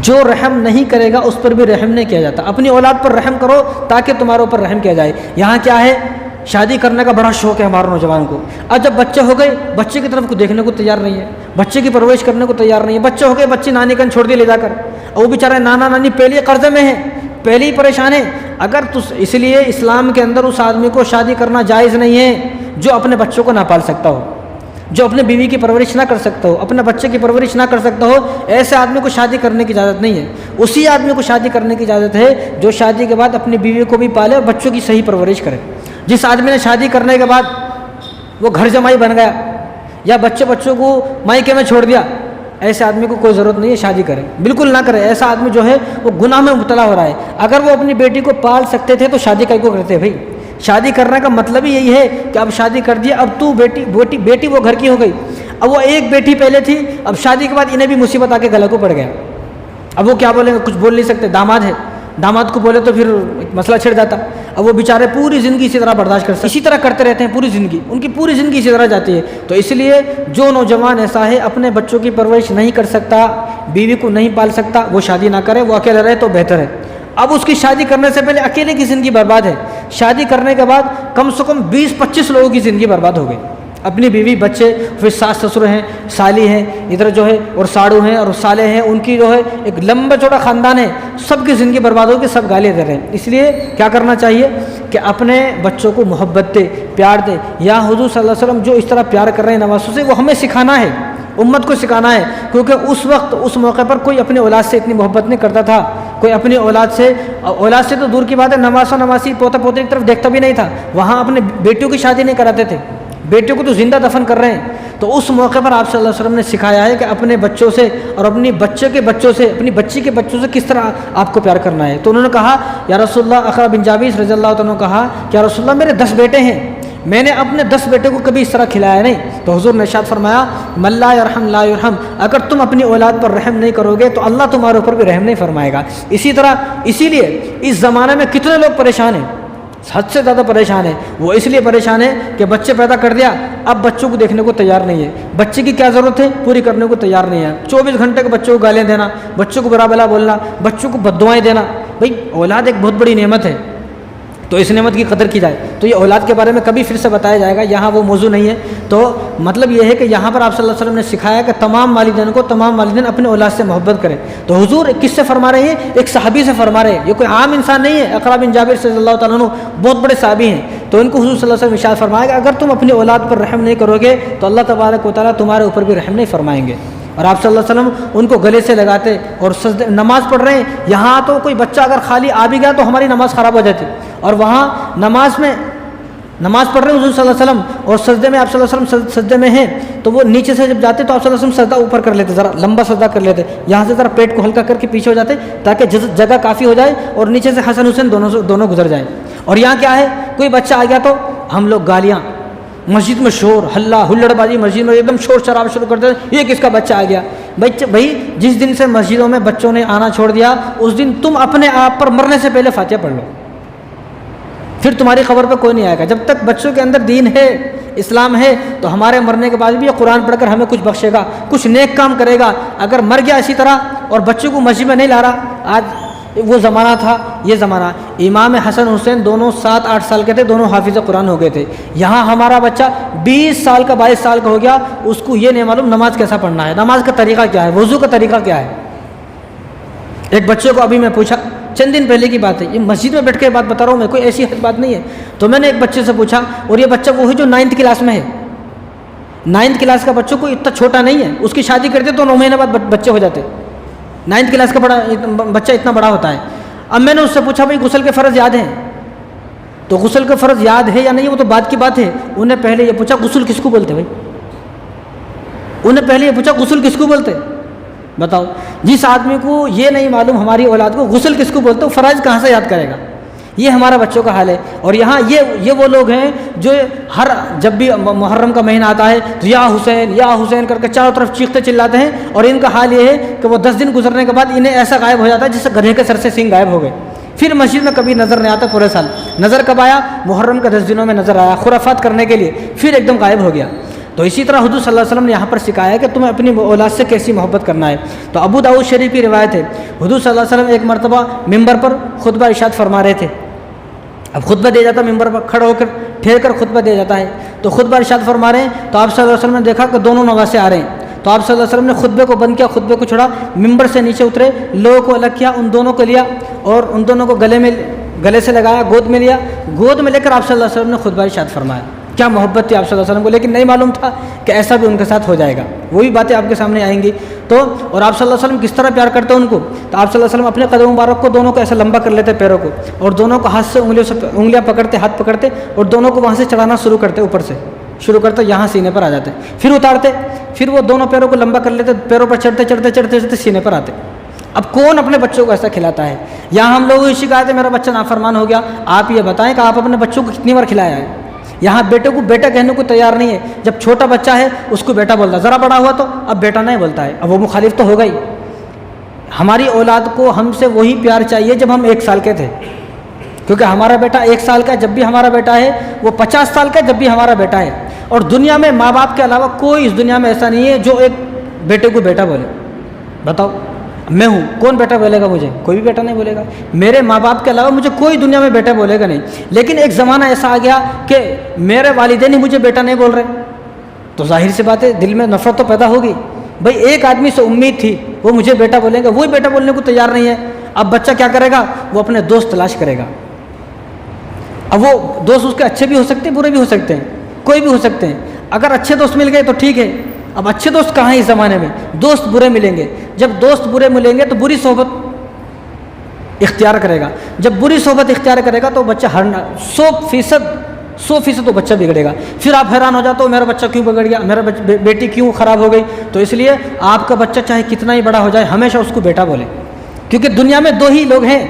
جو رحم نہیں کرے گا اس پر بھی رحم نہیں کیا جاتا۔ اپنی اولاد پر رحم کرو تاکہ تمہارے اوپر رحم کیا جائے۔ یہاں کیا ہے، شادی کرنے کا بڑا شوق ہے ہمارے نوجوان کو، اب جب بچے ہو گئے بچے کی طرف کو دیکھنے کو تیار نہیں ہے، بچے کی پرورش کرنے کو تیار نہیں ہے، بچے ہو گئے بچے نانی کن چھوڑ دی لے جا کر، اور وہ بیچارے نانا نانی پہلے قرضے میں ہیں، پہلے ہی پریشان ہے۔ اگر اس لیے اسلام کے اندر اس آدمی کو شادی کرنا جائز نہیں ہے جو اپنے بچوں کو نہ پال سکتا ہو، جو اپنے بیوی کی پرورش نہ کر سکتا ہو، اپنے بچے کی پرورش نہ کر سکتا ہو، ایسے آدمی کو شادی کرنے کی اجازت نہیں ہے۔ اسی آدمی کو شادی کرنے کی اجازت ہے جو شادی کے بعد اپنی بیوی کو بھی پالے اور بچوں کی صحیح پرورش کرے۔ جس آدمی نے شادی کرنے کے بعد وہ گھر جمائی بن گیا یا بچوں کو مائکے میں چھوڑ دیا، ایسے آدمی کو کوئی ضرورت نہیں ہے شادی کرے، بالکل نہ کرے۔ ایسا آدمی جو ہے وہ گناہ میں مبتلا ہو رہا ہے۔ اگر وہ اپنی بیٹی کو پال سکتے تھے تو شادی کئی کو کرتے بھائی؟ شادی کرنے کا مطلب ہی یہی ہے کہ اب شادی کر دیا، اب تو بیٹی وہ گھر کی ہو گئی۔ اب وہ ایک بیٹی پہلے تھی، اب شادی کے بعد انہیں بھی مصیبت آ کے گلے کو پڑ گیا، اب وہ کیا بولیں گے، کچھ بول نہیں سکتے۔ داماد ہے، داماد کو بولے تو پھر مسئلہ چھڑ جاتا۔ اب وہ بیچارے پوری زندگی اسی طرح برداشت کر سکتے، اسی طرح کرتے رہتے ہیں پوری زندگی، ان کی پوری زندگی اسی طرح جاتی ہے۔ تو اس لیے جو نوجوان ایسا ہے اپنے بچوں کی پرورش نہیں کر سکتا، بیوی کو نہیں پال سکتا، وہ شادی نہ کرے، وہ اکیلے رہے تو بہتر ہے۔ اب اس کی شادی کرنے سے پہلے اکیلے کی زندگی برباد ہے، شادی کرنے کے بعد کم سے کم 20-25 لوگوں کی زندگی برباد ہو گئی، اپنی بیوی بچے، پھر ساس سسر ہیں، سالی ہیں، ادھر جو ہے اور ساڑو ہیں اور سالے ہیں، ان کی جو ہے ایک لمبا چوڑا خاندان ہے، سب کی زندگی برباد ہو گئی، سب گالیاں دے رہے ہیں۔ اس لیے کیا کرنا چاہیے کہ اپنے بچوں کو محبت دے، پیار دے۔ یا حضور صلی اللہ علیہ وسلم جو اس طرح پیار کر رہے ہیں نوازوں سے، وہ ہمیں سکھانا ہے، امت کو سکھانا ہے، کیونکہ اس وقت اس موقع پر کوئی اپنی اولاد سے اتنی محبت نہیں کرتا تھا، کوئی اپنی اولاد سے تو دور کی بات ہے، نواسا نواسی پوتا پوتے کی طرف دیکھتا بھی نہیں تھا، وہاں اپنے بیٹیوں کی شادی نہیں کراتے تھے، بیٹیوں کو تو زندہ دفن کر رہے ہیں۔ تو اس موقع پر آپ صلی اللہ علیہ وسلم نے سکھایا ہے کہ اپنے بچوں سے اور اپنی بچے کے بچوں سے، اپنی بچی کے بچوں سے کس طرح آپ کو پیار کرنا ہے۔ تو انہوں نے کہا یا رسول اللہ، اقرا بن جابر رضی اللہ عنہ نے کہا کہ یا رسول اللہ میرے 10 بیٹے ہیں، میں نے اپنے 10 بیٹے کو کبھی اس طرح کھلایا نہیں۔ تو حضور نے ارشاد فرمایا من لا یرحم لا یرحم، اگر تم اپنی اولاد پر رحم نہیں کرو گے تو اللہ تمہارے اوپر بھی رحم نہیں فرمائے گا۔ اسی لیے اس زمانے میں کتنے لوگ پریشان ہیں، حد سے زیادہ پریشان ہے۔ وہ اس لیے پریشان ہے کہ بچے پیدا کر دیا، اب بچوں کو دیکھنے کو تیار نہیں ہے، بچے کی کیا ضرورت ہے پوری کرنے کو تیار نہیں ہے، 24 گھنٹے کو بچوں کو گالیاں دینا، بچوں کو برا بلا بولنا، بچوں کو بد دعائیں دینا۔ بھائی اولاد ایک بہت بڑی نعمت ہے، تو اس نعمت کی قدر کی جائے۔ تو یہ اولاد کے بارے میں کبھی پھر سے بتایا جائے گا، یہاں وہ موضوع نہیں ہے۔ تو مطلب یہ ہے کہ یہاں پر آپ صلی اللہ علیہ وسلم نے سکھایا کہ تمام والدین اپنے اولاد سے محبت کریں۔ تو حضور کس سے فرما رہے ہیں؟ ایک صحابی سے فرما رہے ہیں، یہ کوئی عام انسان نہیں ہے۔ اقرا بن جابر صلی اللہ تعالیٰ عنہ بہت بڑے صحابی ہیں، تو ان کو حضور صلی اللہ علیہ وسلم ارشاد فرمایا کہ اگر تم اپنی اولاد پر رحم نہیں کرو گے تو اللہ تبارک و تعالیٰ تمہارے اوپر بھی رحم نہیں فرمائیں گے۔ اور آپ صلی اللہ علیہ وسلم ان کو گلے سے لگاتے اور نماز پڑھ رہے ہیں، یہاں تو کوئی بچہ اگر خالی آ بھی گیا تو ہماری نماز خراب ہو جاتی، اور وہاں نماز پڑھ رہے ہیں حضور صلی اللہ علیہ وسلم اور سجدے میں آپ صلی اللہ علیہ وسلم سجدے میں ہیں، تو وہ نیچے سے جب جاتے تو آپ صلی اللہ علیہ وسلم سجدہ اوپر کر لیتے، ذرا لمبا سجدہ کر لیتے، یہاں سے ذرا پیٹ کو ہلکا کر کے پیچھے ہو جاتے تاکہ جگہ کافی ہو جائے اور نیچے سے حسن حسین دونوں گزر جائیں۔ اور یہاں کیا ہے، کوئی بچہ آ گیا تو ہم لوگ گالیاں، مسجد میں شور ہلہ ہلڑ بازی، مسجد میں ایک دم شور شراب شروع کر دیتے، یہ کس کا بچہ آ گیا۔ بھائی جس دن سے مسجدوں میں بچوں نے آنا چھوڑ دیا اس دن تم اپنے آپ پر مرنے سے پہلے فاتحہ پڑھ لو، پھر تمہاری خبر پہ کوئی نہیں آئے گا۔ جب تک بچوں کے اندر دین ہے، اسلام ہے، تو ہمارے مرنے کے بعد بھی یہ قرآن پڑھ کر ہمیں کچھ بخشے گا، کچھ نیک کام کرے گا۔ اگر مر گیا اسی طرح اور بچوں کو مسجد میں نہیں لا رہا، آج وہ زمانہ تھا یہ زمانہ۔ امام حسن حسین دونوں 7-8 سال کے تھے، دونوں حافظ قرآن ہو گئے تھے۔ یہاں ہمارا بچہ 20 سال کا 22 سال کا ہو گیا، اس کو یہ نہیں معلوم نماز کیسا پڑھنا ہے، نماز کا طریقہ کیا ہے، وضو کا طریقہ کیا ہے۔ ایک بچے کو ابھی میں پوچھا، چند دن پہلے کی بات ہے، یہ مسجد میں بیٹھ کے بات بتا رہا ہوں میں، کوئی ایسی بات نہیں ہے۔ تو میں نے ایک بچے سے پوچھا، اور یہ بچہ وہ ہے جو 9th کلاس میں ہے، 9th کلاس کا بچوں کو اتنا چھوٹا نہیں ہے، اس کی شادی کرتے تو 9 مہینے بعد بچے ہو جاتے، 9th کلاس کا بچہ اتنا بڑا ہوتا ہے۔ اب میں نے اس سے پوچھا بھائی غسل کے فرض یاد ہیں؟ تو غسل کا فرض یاد ہے یا نہیں وہ تو بعد کی بات ہے، انہیں پہلے یہ پوچھا غسل کس کو بولتے بھائی، انہیں پہلے یہ پوچھا غسل کس کو بولتے؟ بتاؤ، جس آدمی کو یہ نہیں معلوم ہماری اولاد کو غسل کس کو بولتے، وہ فرائض کہاں سے یاد کرے گا؟ یہ ہمارا بچوں کا حال ہے۔ اور یہاں یہ وہ لوگ ہیں جو جب بھی محرم کا مہینہ آتا ہے تو یا حسین کر کے چاروں طرف چیختے چلاتے ہیں، اور ان کا حال یہ ہے کہ وہ 10 دن گزرنے کے بعد انہیں ایسا غائب ہو جاتا ہے جس سے گدھے کے سر سے سینگ غائب ہو گئے، پھر مسجد میں کبھی نظر نہیں آتا پورے سال۔ نظر کب آیا؟ محرم کے 10 دنوں میں نظر آیا خرافات کرنے کے لیے، پھر ایک دم غائب ہو گیا۔ تو اسی طرح حضور صلی اللہ علیہ وسلم نے یہاں پر سکھایا کہ تمہیں اپنی اولاد سے کیسی محبت کرنا ہے۔ تو ابو داؤد شریف کی روایت ہے، حضور صلی اللہ علیہ وسلم ایک مرتبہ ممبر پر خطبہ ارشاد فرما رہے تھے۔ اب خطبہ دیا جاتا ممبر پر کھڑا ہو کر ٹھہر کر خطبہ دیا جاتا ہے، تو خطبہ ارشاد فرما رہے ہیں، تو آپ صلی اللہ علیہ وسلم نے دیکھا کہ دونوں نواسے آ رہے ہیں، تو آپ صلی اللہ علیہ وسلم نے خطبے کو بند کیا، خطبے کو چھوڑا، ممبر سے نیچے اترے، لوگوں کو الگ کیا، ان دونوں کو لیا اور ان دونوں کو گلے سے لگایا، گود میں لیا، گود میں لے کر آپ صلی اللہ علیہ وسلم نے خطبہ ارشاد فرمایا۔ کیا محبت تھی آپ صلی اللہ علیہ وسلم کو، لیکن نہیں معلوم تھا کہ ایسا بھی ان کے ساتھ ہو جائے گا، وہی باتیں آپ کے سامنے آئیں گی۔ تو اور آپ صلی اللہ علیہ وسلم کس طرح پیار کرتے ہیں ان کو، تو آپ صلی اللہ علیہ وسلم اپنے قدم مبارک کو دونوں کو ایسا لمبا کر لیتے پیروں کو، اور دونوں کو ہاتھ سے انگلیاں پکڑتے، ہاتھ پکڑتے، اور دونوں کو وہاں سے چڑھانا شروع کرتے، اوپر سے شروع کرتے، یہاں سینے پر آ جاتے، پھر اتارتے، پھر وہ دونوں پیروں کو لمبا کر لیتے، پیروں پر چڑھتے چڑھتے چڑھتے چڑھتے سینے پر آتے۔ اب کون اپنے بچوں کو ایسا کھلاتا ہے؟ یہاں ہم لوگوں کی شکایت ہے میرا بچہ نافرمان ہو گیا، آپ یہ بتائیں کہ آپ اپنے بچوں کو کتنی بار کھلایا ہے؟ یہاں بیٹے کو بیٹا کہنے کو تیار نہیں ہے، جب چھوٹا بچہ ہے اس کو بیٹا بولتا ہے، ذرا بڑا ہوا تو اب بیٹا نہیں بولتا ہے، اب وہ مخالف تو ہوگا ہی۔ ہماری اولاد کو ہم سے وہی پیار چاہیے جب ہم 1 سال کے تھے، کیونکہ ہمارا بیٹا 1 سال کا جب بھی ہمارا بیٹا ہے، وہ 50 سال کا جب بھی ہمارا بیٹا ہے۔ اور دنیا میں ماں باپ کے علاوہ کوئی اس دنیا میں ایسا نہیں ہے جو ایک بیٹے کو بیٹا بولے۔ بتاؤ، میں ہوں، کون بیٹا بولے گا مجھے؟ کوئی بھی بیٹا نہیں بولے گا۔ میرے ماں باپ کے علاوہ مجھے کوئی دنیا میں بیٹا بولے گا نہیں۔ لیکن ایک زمانہ ایسا آ گیا کہ میرے والدین ہی مجھے بیٹا نہیں بول رہے، تو ظاہر سی بات ہے دل میں نفرت تو پیدا ہوگی۔ بھائی ایک آدمی سے امید تھی وہ مجھے بیٹا بولیں گے، وہی بیٹا بولنے کو تیار نہیں ہے۔ اب بچہ کیا کرے گا؟ وہ اپنے دوست تلاش کرے گا۔ اب وہ دوست اس کے اچھے بھی ہو سکتے ہیں، برے بھی ہو سکتے ہیں، کوئی بھی ہو سکتے ہیں۔ اگر اچھے دوست مل گئے تو ٹھیک ہے، اب اچھے دوست کہاں ہیں اس زمانے میں؟ دوست برے ملیں گے۔ جب دوست برے ملیں گے تو بری صحبت اختیار کرے گا، جب بری صحبت اختیار کرے گا تو بچہ 100% تو بچہ بگڑے گا۔ پھر آپ حیران ہو جاتے ہو میرا بچہ کیوں بگڑ گیا، میرا بیٹی کیوں خراب ہو گئی؟ تو اس لیے آپ کا بچہ چاہے کتنا ہی بڑا ہو جائے ہمیشہ اس کو بیٹا بولے، کیونکہ دنیا میں 2 ہی لوگ ہیں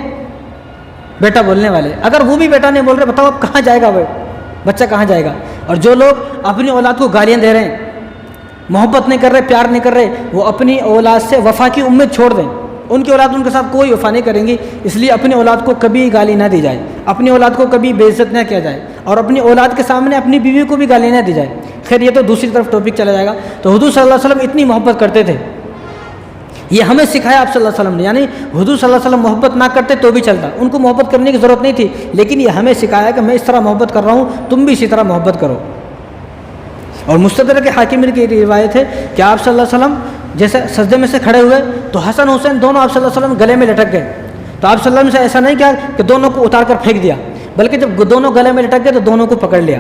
بیٹا بولنے والے۔ اگر وہ بھی بیٹا نہیں بول رہے، بتاؤ اب کہاں جائے گا وہ بچہ، کہاں جائے گا؟ اور جو لوگ اپنی اولاد کو گالیاں دے رہے ہیں، محبت نہیں کر رہے، پیار نہیں کر رہے، وہ اپنی اولاد سے وفا کی امید چھوڑ دیں۔ ان کی اولاد ان کے ساتھ کوئی وفا نہیں کریں گی، اس لیے اپنی اولاد کو کبھی گالی نہ دی جائے، اپنی اولاد کو کبھی بے عزت نہ کیا جائے، اور اپنی اولاد کے سامنے اپنی بیوی کو بھی گالی نہ دی جائے۔ خیر یہ تو دوسری طرف ٹاپک چلا جائے گا۔ تو حضور صلی اللہ علیہ وسلم اتنی محبت کرتے تھے، یہ ہمیں سکھایا آپ صلی اللہ علیہ وسلم نے، یعنی حضور صلی اللہ علیہ وسلم محبت نہ کرتے تو بھی چلتا، ان کو محبت کرنے کی ضرورت نہیں تھی، لیکن یہ ہمیں سکھایا کہ میں اس طرح محبت کر رہا ہوں، تم بھی اسی طرح محبت کرو۔ اور مستدرک حاکم کی روایت ہے کہ آپ صلی اللہ علیہ وسلم جیسے سجدے میں سے کھڑے ہوئے تو حسن حسین دونوں آپ صلی اللہ علیہ وسلم گلے میں لٹک گئے، تو آپ صلی اللہ علیہ وسلم سے ایسا نہیں کیا کہ دونوں کو اتار کر پھینک دیا، بلکہ جب دونوں گلے میں لٹک گئے تو دونوں کو پکڑ لیا۔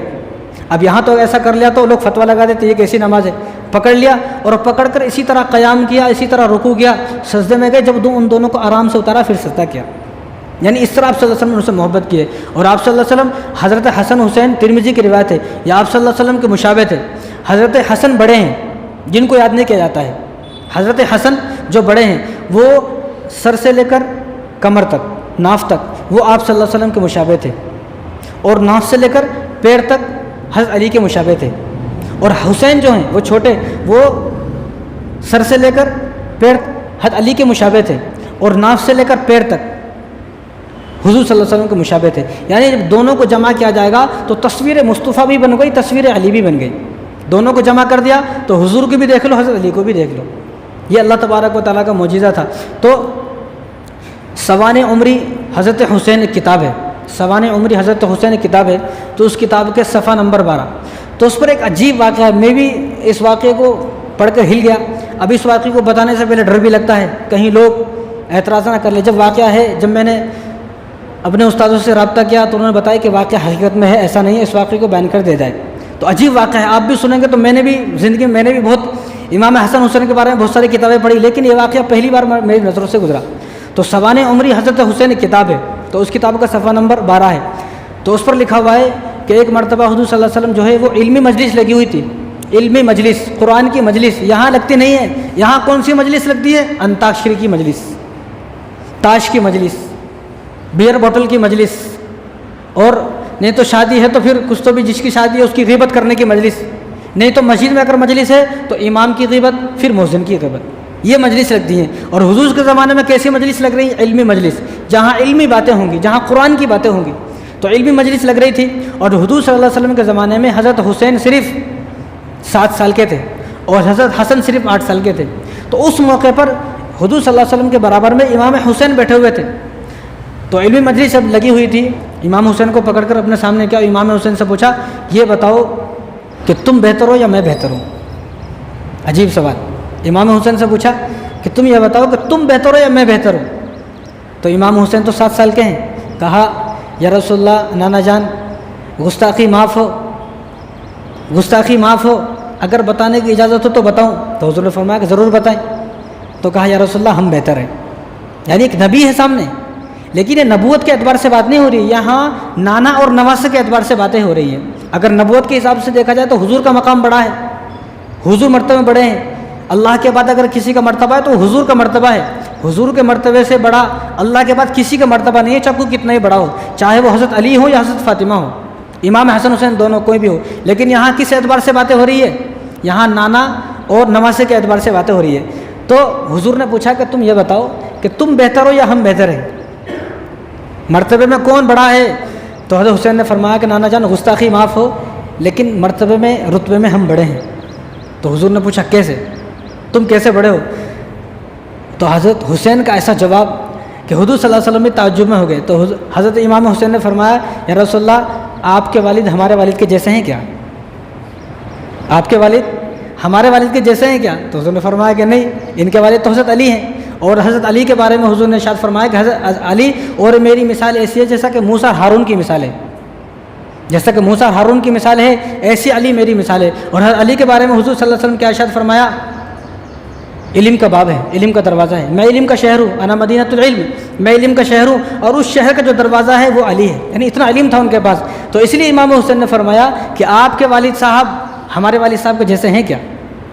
اب یہاں تو ایسا کر لیا تو لوگ فتویٰ لگا دیتے یہ کیسی نماز ہے، پکڑ لیا اور پکڑ کر اسی طرح قیام کیا، اسی طرح رکوع کیا، سجدے میں گئے، جب ان دونوں کو آرام سے اتارا پھر سجدہ کیا، یعنی اس طرح آپ صلی اللہ علیہ وسلم نے ان سے محبت کی ہے۔ اور آپ صلی اللہ علیہ وسلم حضرت حسن حسین، ترمذی کی روایت ہے، یہ آپ صلی اللہ علیہ وسلم کے مشابہ تھے۔ حضرت حسن بڑے ہیں جن کو یاد نہیں کیا جاتا ہے، حضرت حسن جو بڑے ہیں وہ سر سے لے کر کمر تک، ناف تک، وہ آپ صلی اللہ علیہ وسلم کے مشابہ تھے، اور ناف سے لے کر پیر تک حضرت علی کے مشابہ تھے۔ اور حسین جو ہیں وہ چھوٹے، وہ سر سے لے کر پیر حضرت علی کے مشابہ تھے، اور ناف سے لے کر پیر تک حضور صلی اللہ علیہ وسلم کے مشابہ تھے۔ یعنی جب دونوں کو جمع کیا جائے گا تو تصویر مصطفیٰ بھی بن گئی، تصویر علی بھی بن گئی، دونوں کو جمع کر دیا تو حضور کو بھی دیکھ لو، حضرت علی کو بھی دیکھ لو۔ یہ اللہ تبارک و تعالیٰ کا معجزہ تھا۔ تو سوانح عمری حضرت حسین ایک کتاب ہے، سوانح عمری حضرت حسین ایک کتاب ہے، تو اس کتاب کے صفحہ نمبر 12، تو اس پر ایک عجیب واقعہ ہے، میں بھی اس واقعے کو پڑھ کر ہل گیا۔ اب اس واقعے کو بتانے سے پہلے ڈر بھی لگتا ہے کہیں لوگ اعتراض نہ کر لیں۔ جب واقعہ ہے، جب میں نے اپنے استادوں سے رابطہ کیا تو انہوں نے بتایا کہ واقعہ حقیقت میں ہے، ایسا نہیں ہے، اس واقعے کو بیان کر دے جائے۔ تو عجیب واقعہ ہے، آپ بھی سنیں گے تو میں نے بھی زندگی میں نے بھی بہت امام حسن حسین کے بارے میں بہت ساری کتابیں پڑھی، لیکن یہ واقعہ پہلی بار میری نظروں سے گزرا۔ تو سوانح عمری حضرت حسین کی کتاب ہے، تو اس کتاب کا صفحہ نمبر 12 ہے، تو اس پر لکھا ہوا ہے کہ ایک مرتبہ حضور صلی اللہ علیہ وسلم جو ہے وہ علمی مجلس لگی ہوئی تھی، علمی مجلس، قرآن کی مجلس یہاں لگتی نہیں ہے، یہاں کون سی مجلس لگتی ہے؟ انتاکشری کی مجلس، تاش کی مجلس، بیئر بوٹل کی مجلس، اور نہیں تو شادی ہے تو پھر کچھ تو بھی جس کی شادی ہے اس کی غیبت کرنے کی مجلس، نہیں تو مسجد میں اگر مجلس ہے تو امام کی غیبت، پھر مؤذن کی غیبت، یہ مجلس لگتی ہیں۔ اور حضور کے زمانے میں کیسی مجلس لگ رہی ہے؟ علمی مجلس، جہاں علمی باتیں ہوں گی، جہاں قرآن کی باتیں ہوں گی، تو علمی مجلس لگ رہی تھی۔ اور حضور صلی اللہ علیہ وسلم کے زمانے میں حضرت حسین صرف 7 سال کے تھے اور حضرت حسن صرف 8 سال کے تھے، تو اس موقع پر حضور صلی اللہ علیہ وسلم کے برابر میں امام حسین بیٹھے ہوئے تھے، تو علمی مجلس جب لگی ہوئی تھی، امام حسین کو پکڑ کر اپنے سامنے کیا، امام حسین سے پوچھا یہ بتاؤ کہ تم بہتر ہو یا میں بہتر ہوں؟ عجیب سوال، امام حسین سے پوچھا کہ تم یہ بتاؤ کہ تم بہتر ہو یا میں بہتر ہوں؟ تو امام حسین تو 7 سال کے ہیں، کہا یا رسول اللہ نانا جان گستاخی معاف ہو، گستاخی معاف ہو، اگر بتانے کی اجازت ہو تو بتاؤں؟ تو حضور نے فرمایا کہ ضرور بتائیں۔ تو کہا یا رسول اللہ ہم بہتر ہیں، یعنی ایک نبی ہے سامنے، لیکن یہ نبوت کے اعتبار سے بات نہیں ہو رہی، یہاں نانا اور نواسے کے اعتبار سے باتیں ہو رہی ہیں۔ اگر نبوت کے حساب سے دیکھا جائے تو حضور کا مقام بڑا ہے، حضور مرتبے بڑے ہیں، اللہ کے بعد اگر کسی کا مرتبہ ہے تو حضور کا مرتبہ ہے، حضور کے مرتبے سے بڑا اللہ کے بعد کسی کا مرتبہ نہیں ہے، چاہے کوئی کتنا ہی بڑا ہو، چاہے وہ حضرت علی ہو یا حضرت فاطمہ ہو، امام حسن حسین دونوں کوئی بھی ہو۔ لیکن یہاں کس اعتبار سے باتیں ہو رہی ہے؟ یہاں نانا اور نواسے کے اعتبار سے باتیں ہو رہی ہے۔ تو حضور نے پوچھا کہ تم یہ بتاؤ کہ تم بہتر ہو یا ہم بہتر ہیں، مرتبے میں کون بڑا ہے؟ تو حضرت حسین نے فرمایا کہ نانا جان گستاخی معاف ہو، لیکن مرتبے میں رتبے میں ہم بڑے ہیں۔ تو حضور نے پوچھا کیسے، تم کیسے بڑے ہو؟ تو حضرت حسین کا ایسا جواب کہ حضور صلی اللہ علیہ وسلم بھی تعجب میں ہو گئے۔ تو حضرت امام حسین نے فرمایا یا رسول اللہ آپ کے والد ہمارے والد کے جیسے ہیں کیا؟ آپ کے والد ہمارے والد کے جیسے ہیں کیا؟ تو حضور نے فرمایا کہ نہیں، ان کے والد تو حضرت علی ہیں، اور حضرت علی کے بارے میں حضور نے ارشاد فرمایا کہ حضرت علی اور میری مثال ایسی ہے جیسا کہ موسیٰ اور ہارون کی مثال ہے، جیسا کہ موسیٰ اور ہارون کی مثال ہے ایسی علی میری مثال ہے۔ اور حضرت علی کے بارے میں حضور صلی اللہ علیہ وسلم کیا ارشاد فرمایا؟ علم کا باب ہے، علم کا دروازہ ہے، میں علم کا شہر ہوں، انا مدینۃ العلم، میں علم کا شہر ہوں، اور اس شہر کا جو دروازہ ہے وہ علی ہے، یعنی اتنا علم تھا ان کے پاس۔ تو اس لیے امام حسین نے فرمایا کہ آپ کے والد صاحب ہمارے والد صاحب کے جیسے ہیں کیا؟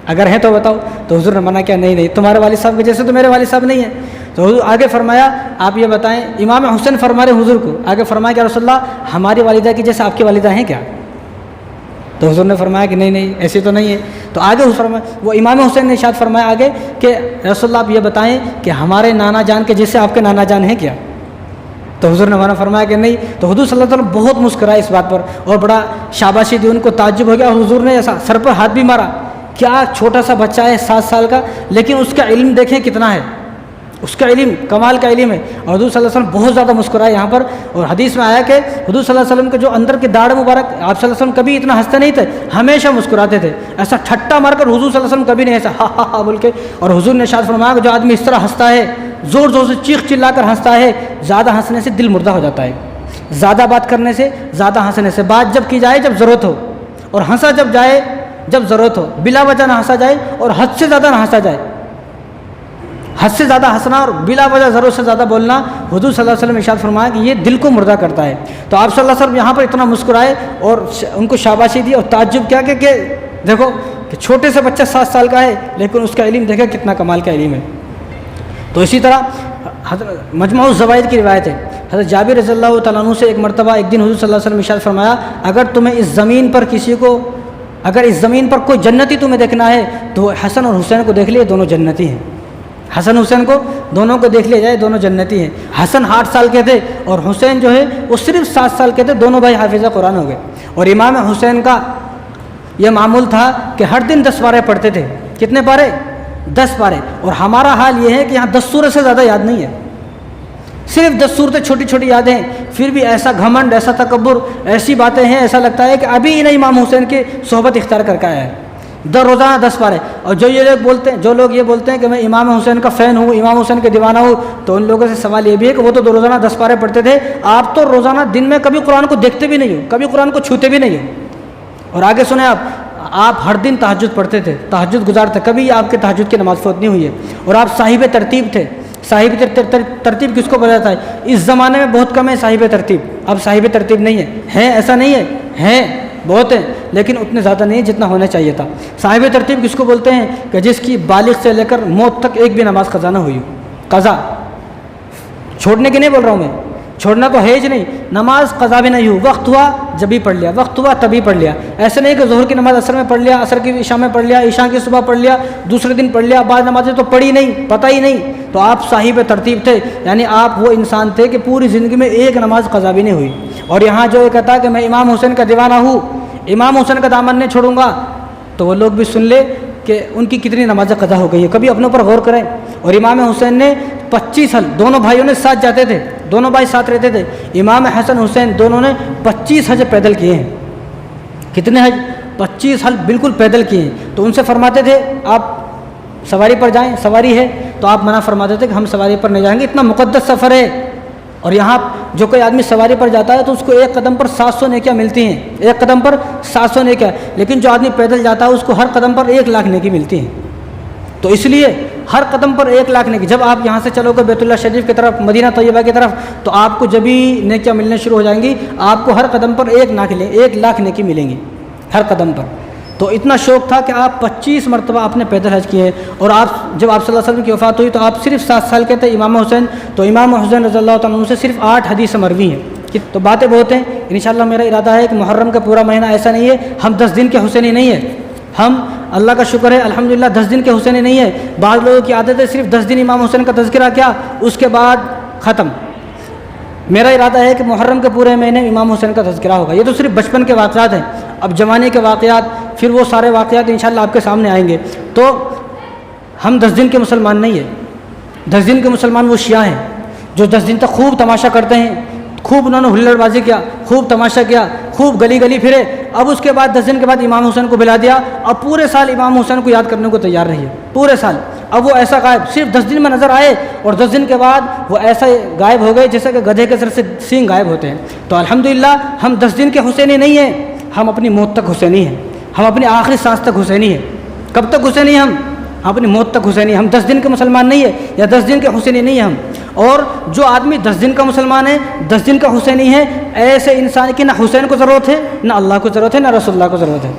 اگر ہیں تو بتاؤ۔ تو حضور نے منع کیا، نہیں نہیں، تمہارے والد صاحب کے جیسے تو میرے والد صاحب نہیں ہیں۔ تو حضور آگے فرمایا آپ یہ بتائیں، امام حسین فرما رہے حضور کو، آگے فرمایا کہ رسول اللہ ہماری والدہ کی جیسے آپ کی والدہ ہیں کیا؟ تو حضور نے فرمایا کہ نہیں نہیں، ایسی تو نہیں ہے۔ تو آگے وہ امام حسین نے ارشاد فرمایا آگے کہ رسول اللہ آپ یہ بتائیں کہ ہمارے نانا جان کے جیسے آپ کے نانا جان ہیں کیا؟ تو حضور نے منع فرمایا کہ نہیں۔ تو حضور صلی اللہ علیہ وسلم بہت مسکرائے اس بات پر اور بڑا شاباشی دی، ان کو تعجب ہو گیا، اور حضور نے ایسا سر پر ہاتھ بھی مارا، کیا چھوٹا سا بچہ ہے 7 سال کا، لیکن اس کا علم دیکھیں کتنا ہے، اس کا علم کمال کا علم ہے۔ اور حضور صلی اللہ علیہ وسلم بہت زیادہ مسکرائے یہاں پر، اور حدیث میں آیا کہ حضور صلی اللہ علیہ وسلم کے جو اندر کی داڑھ مبارک، آپ صلی اللہ علیہ وسلم کبھی اتنا ہنستے نہیں تھے، ہمیشہ مسکراتے تھے، ایسا ٹھٹا مار کر حضور صلی اللہ علیہ وسلم کبھی نہیں ایسا ہا ہا ہا بول کے۔ اور حضور نے ارشاد فرمایا کہ جو آدمی اس طرح ہنستا ہے، زور زور سے چیخ چلا کر ہنستا ہے، زیادہ ہنسنے سے دل مردہ ہو جاتا ہے، زیادہ بات کرنے سے، زیادہ ہنسنے سے، بات جب کی جائے جب ضرورت ہو، اور ہنسا جب جائے جب ضرورت ہو، بلا وجہ نہ ہنسا جائے اور حد سے زیادہ نہ ہنسا جائے، حد سے زیادہ ہنسنا اور بلا وجہ ضرورت سے زیادہ بولنا، حضور صلی اللہ علیہ وسلم نے ارشاد فرمایا کہ یہ دل کو مردہ کرتا ہے۔ تو آپ صلی اللہ علیہ وسلم یہاں پر اتنا مسکرائے اور ان کو شاباشی دی اور تعجب کیا کہ دیکھو کہ چھوٹے سے بچہ 7 سال کا ہے، لیکن اس کا علم دیکھا کتنا کمال کا علم ہے۔ تو اسی طرح مجموع الزوائد کی روایت ہے، حضرت جابر رضی اللہ تعالیٰ عنہ سے ایک مرتبہ ایک دن حضور صلی اللہ علیہ وسلم نے ارشاد فرمایا اگر تمہیں اس زمین پر اگر اس زمین پر کوئی جنتی تمہیں دیکھنا ہے تو حسن اور حسین کو دیکھ لیے، دونوں جنتی ہیں، حسن حسین کو دونوں کو دیکھ لیا جائے، دونوں جنتی ہیں۔ حسن 8 سال کے تھے اور حسین جو ہے وہ صرف 7 سال کے تھے، دونوں بھائی حافظ قرآن ہو گئے۔ اور امام حسین کا یہ معمول تھا کہ ہر دن 10 پارے پڑھتے تھے، کتنے پارے؟ 10 پارے۔ اور ہمارا حال یہ ہے کہ یہاں 10 سورت سے زیادہ یاد نہیں ہے، صرف 10 صورتیں چھوٹی چھوٹی یادیں، پھر بھی ایسا گھمنڈ، ایسا تکبر، ایسی باتیں ہیں، ایسا لگتا ہے کہ ابھی انہیں امام حسین کی صحبت اختیار کر کے آیا ہے، روزانہ 10 پارے۔ اور جو لوگ یہ بولتے ہیں کہ میں امام حسین کا فین ہوں، امام حسین کے دیوانہ ہوں، تو ان لوگوں سے سوال یہ بھی ہے کہ وہ تو روزانہ 10 پارے پڑھتے تھے، آپ تو روزانہ دن میں کبھی قرآن کو دیکھتے بھی نہیں ہو، کبھی قرآن کو چھوتے بھی نہیں ہو۔ اور آگے سنیں آپ ہر دن تہجد پڑھتے تھے، تہجد گزار تھے، کبھی آپ کے تہجد کی نماز فوت نہیں ہوئی ہے، اور آپ صاحب ترتیب تھے، صاحب ترتیب کس کو بولا جاتا ہے؟ اس زمانے میں بہت کم ہے صاحب ترتیب، اب صاحب ترتیب نہیں ہے ایسا نہیں ہے، ہیں بہت ہیں لیکن اتنے زیادہ نہیں جتنا ہونا چاہیے تھا۔ صاحب ترتیب کس کو بولتے ہیں؟ کہ جس کی بالغ سے لے کر موت تک ایک بھی نماز قضا نہ ہوئی ہو۔ قضا چھوڑنے کی نہیں بول رہا ہوں میں، چھوڑنا تو ہے ہی نہیں، نماز قضا بھی نہیں ہو، وقت ہوا جبھی پڑھ لیا، وقت ہوا تبھی پڑھ لیا۔ ایسے نہیں کہ ظہر کی نماز عصر میں پڑھ لیا، عصر کی عشاء میں پڑھ لیا، عشاء کی صبح پڑھ لیا، دوسرے دن پڑھ لیا، بعض نمازیں تو پڑھی نہیں، پتہ ہی نہیں، تو آپ صاحب ترتیب تھے، یعنی آپ وہ انسان تھے کہ پوری زندگی میں ایک نماز قضا بھی نہیں ہوئی۔ اور یہاں جو یہ کہتا ہے کہ میں امام حسین کا دیوانہ ہوں، امام حسین کا دامن نہیں چھوڑوں گا، تو وہ لوگ بھی سن لے کہ ان کی کتنی نمازیں قضا ہو گئی ہے، کبھی اپنے اوپر غور کریں۔ اور امام حسین نے 25 حج، دونوں بھائیوں نے ساتھ جاتے تھے، دونوں بھائی ساتھ رہتے تھے، امام حسن حسین دونوں نے 25 حج پیدل کیے ہیں۔ کتنے حج؟ 25 حج بالکل پیدل کیے ہیں۔ تو ان سے فرماتے تھے آپ سواری پر جائیں، سواری ہے، تو آپ منع فرماتے تھے کہ ہم سواری پر نہیں جائیں گے، اتنا مقدس سفر ہے۔ اور یہاں جو کوئی آدمی سواری پر جاتا ہے تو اس کو ایک قدم پر 700 نیکیاں ملتی ہیں، ایک قدم پر 700 نیکیاں، لیکن جو آدمی پیدل جاتا ہے اس کو ہر قدم پر 1 لاکھ نیکی ملتی ہیں۔ تو اس لیے ہر قدم پر 1 لاکھ نیکی، جب آپ یہاں سے چلو گے بیت اللہ شریف کی طرف، مدینہ طیبہ کی طرف، تو آپ کو جب ہی نیکیاں ملنے شروع ہو جائیں گی، آپ کو ہر قدم پر 1 لاکھ نیکی ملیں گی ہر قدم پر۔ تو اتنا شوق تھا کہ آپ 25 مرتبہ آپ نے پیدل حج کیے۔ اور آپ جب آپ صلی اللہ علیہ وسلم کی وفات ہوئی تو آپ صرف 7 سال کے تھے، امام حسین، تو امام حسین رضی اللہ تعالیٰ عنہ سے صرف 8 حدیث مروی ہیں۔ تو باتیں بہت ہیں، انشاءاللہ میرا ارادہ ہے کہ محرم کا پورا مہینہ ایسا نہیں ہے ہم 10 دن کے حسینی نہیں ہے، ہم اللہ کا شکر ہے الحمدللہ 10 دن کے حسینی نہیں ہے۔ بعض لوگوں کی عادت ہے صرف 10 دن امام حسین کا تذکرہ کیا، اس کے بعد ختم۔ میرا ارادہ ہے کہ محرم کے پورے مہینے امام حسین کا تذکرہ ہوگا۔ یہ تو صرف بچپن کے واقعات ہیں، اب جوانی کے واقعات، پھر وہ سارے واقعات انشاءاللہ آپ کے سامنے آئیں گے۔ تو ہم 10 دن کے مسلمان نہیں ہیں، 10 دن کے مسلمان وہ شیعہ ہیں جو 10 دن تک خوب تماشا کرتے ہیں، خوب انہوں نے ہلڑ بازی کیا، خوب تماشا کیا، خوب گلی گلی پھرے، اب اس کے بعد 10 دن کے بعد امام حسین کو بلا دیا، اب پورے سال امام حسین کو یاد کرنے کو تیار رہیے، پورے سال۔ اب وہ ایسا غائب، صرف 10 دن میں نظر آئے اور 10 دن کے بعد وہ ایسا غائب ہو گئے جیسے کہ گدھے کے سر سے سینگ غائب ہوتے ہیں۔ تو الحمدللہ ہم 10 دن کے حسینی نہیں ہیں، ہم اپنی موت تک حسینی ہیں، ہم اپنی آخری سانس تک حسینی ہیں۔ کب تک حسینی ہم؟ اپنی موت تک حسینی۔ ہم 10 دن کے مسلمان نہیں ہیں یا 10 دن کے حسینی نہیں ہیں ہم۔ اور جو آدمی 10 دن کا مسلمان ہے، 10 دن کا حسینی ہے، ایسے انسان کی نہ حسین کو ضرورت ہے، نہ اللہ کو ضرورت ہے، نہ رسول اللہ کو ضرورت ہے،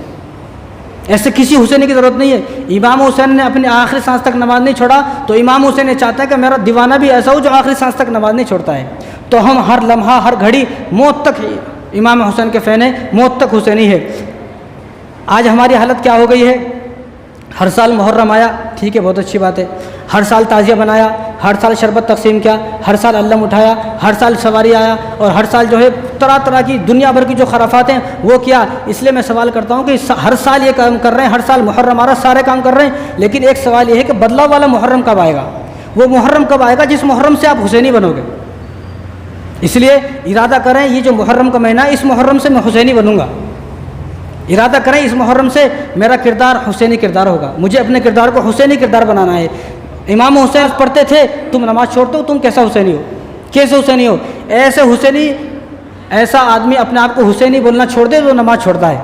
ایسے کسی حسینی کی ضرورت نہیں ہے۔ امام حسین نے اپنی آخری سانس تک نماز نہیں چھوڑا، تو امام حسین نے چاہتا ہے کہ میرا دیوانہ بھی ایسا ہو جو آخری سانس تک نماز نہیں چھوڑتا ہے۔ تو ہم ہر لمحہ ہر گھڑی موت تک امام حسین کے فین ہیں، موت تک حسینی ہے۔ آج ہماری حالت کیا ہو گئی ہے؟ ہر سال محرم آیا، ٹھیک ہے، بہت اچھی بات ہے، ہر سال تعزیہ بنایا، ہر سال شربت تقسیم کیا، ہر سال علم اٹھایا، ہر سال سواری آیا، اور ہر سال جو ہے طرح طرح کی دنیا بھر کی جو خرافات ہیں وہ کیا۔ اس لیے میں سوال کرتا ہوں کہ ہر سال یہ کام کر رہے ہیں، ہر سال محرم آ رہا، سارے کام کر رہے ہیں، لیکن ایک سوال یہ ہے کہ بدلاؤ والا محرم کب آئے گا؟ وہ محرم کب آئے گا جس محرم سے آپ حسینی بنو گے؟ اس لیے ارادہ کریں یہ جو محرم کا مہینہ ہے، اس محرم سے میں حسینی بنوں گا، ارادہ کریں اس محرم سے میرا کردار حسینی کردار ہوگا، مجھے اپنے کردار کو حسینی کردار بنانا ہے۔ امام حسین پڑھتے تھے، تم نماز چھوڑتے ہو، تم کیسا حسینی ہو، کیسے حسینی ہو؟ ایسے حسینی، ایسا آدمی اپنے آپ کو حسینی بولنا چھوڑ دے تو نماز چھوڑتا ہے،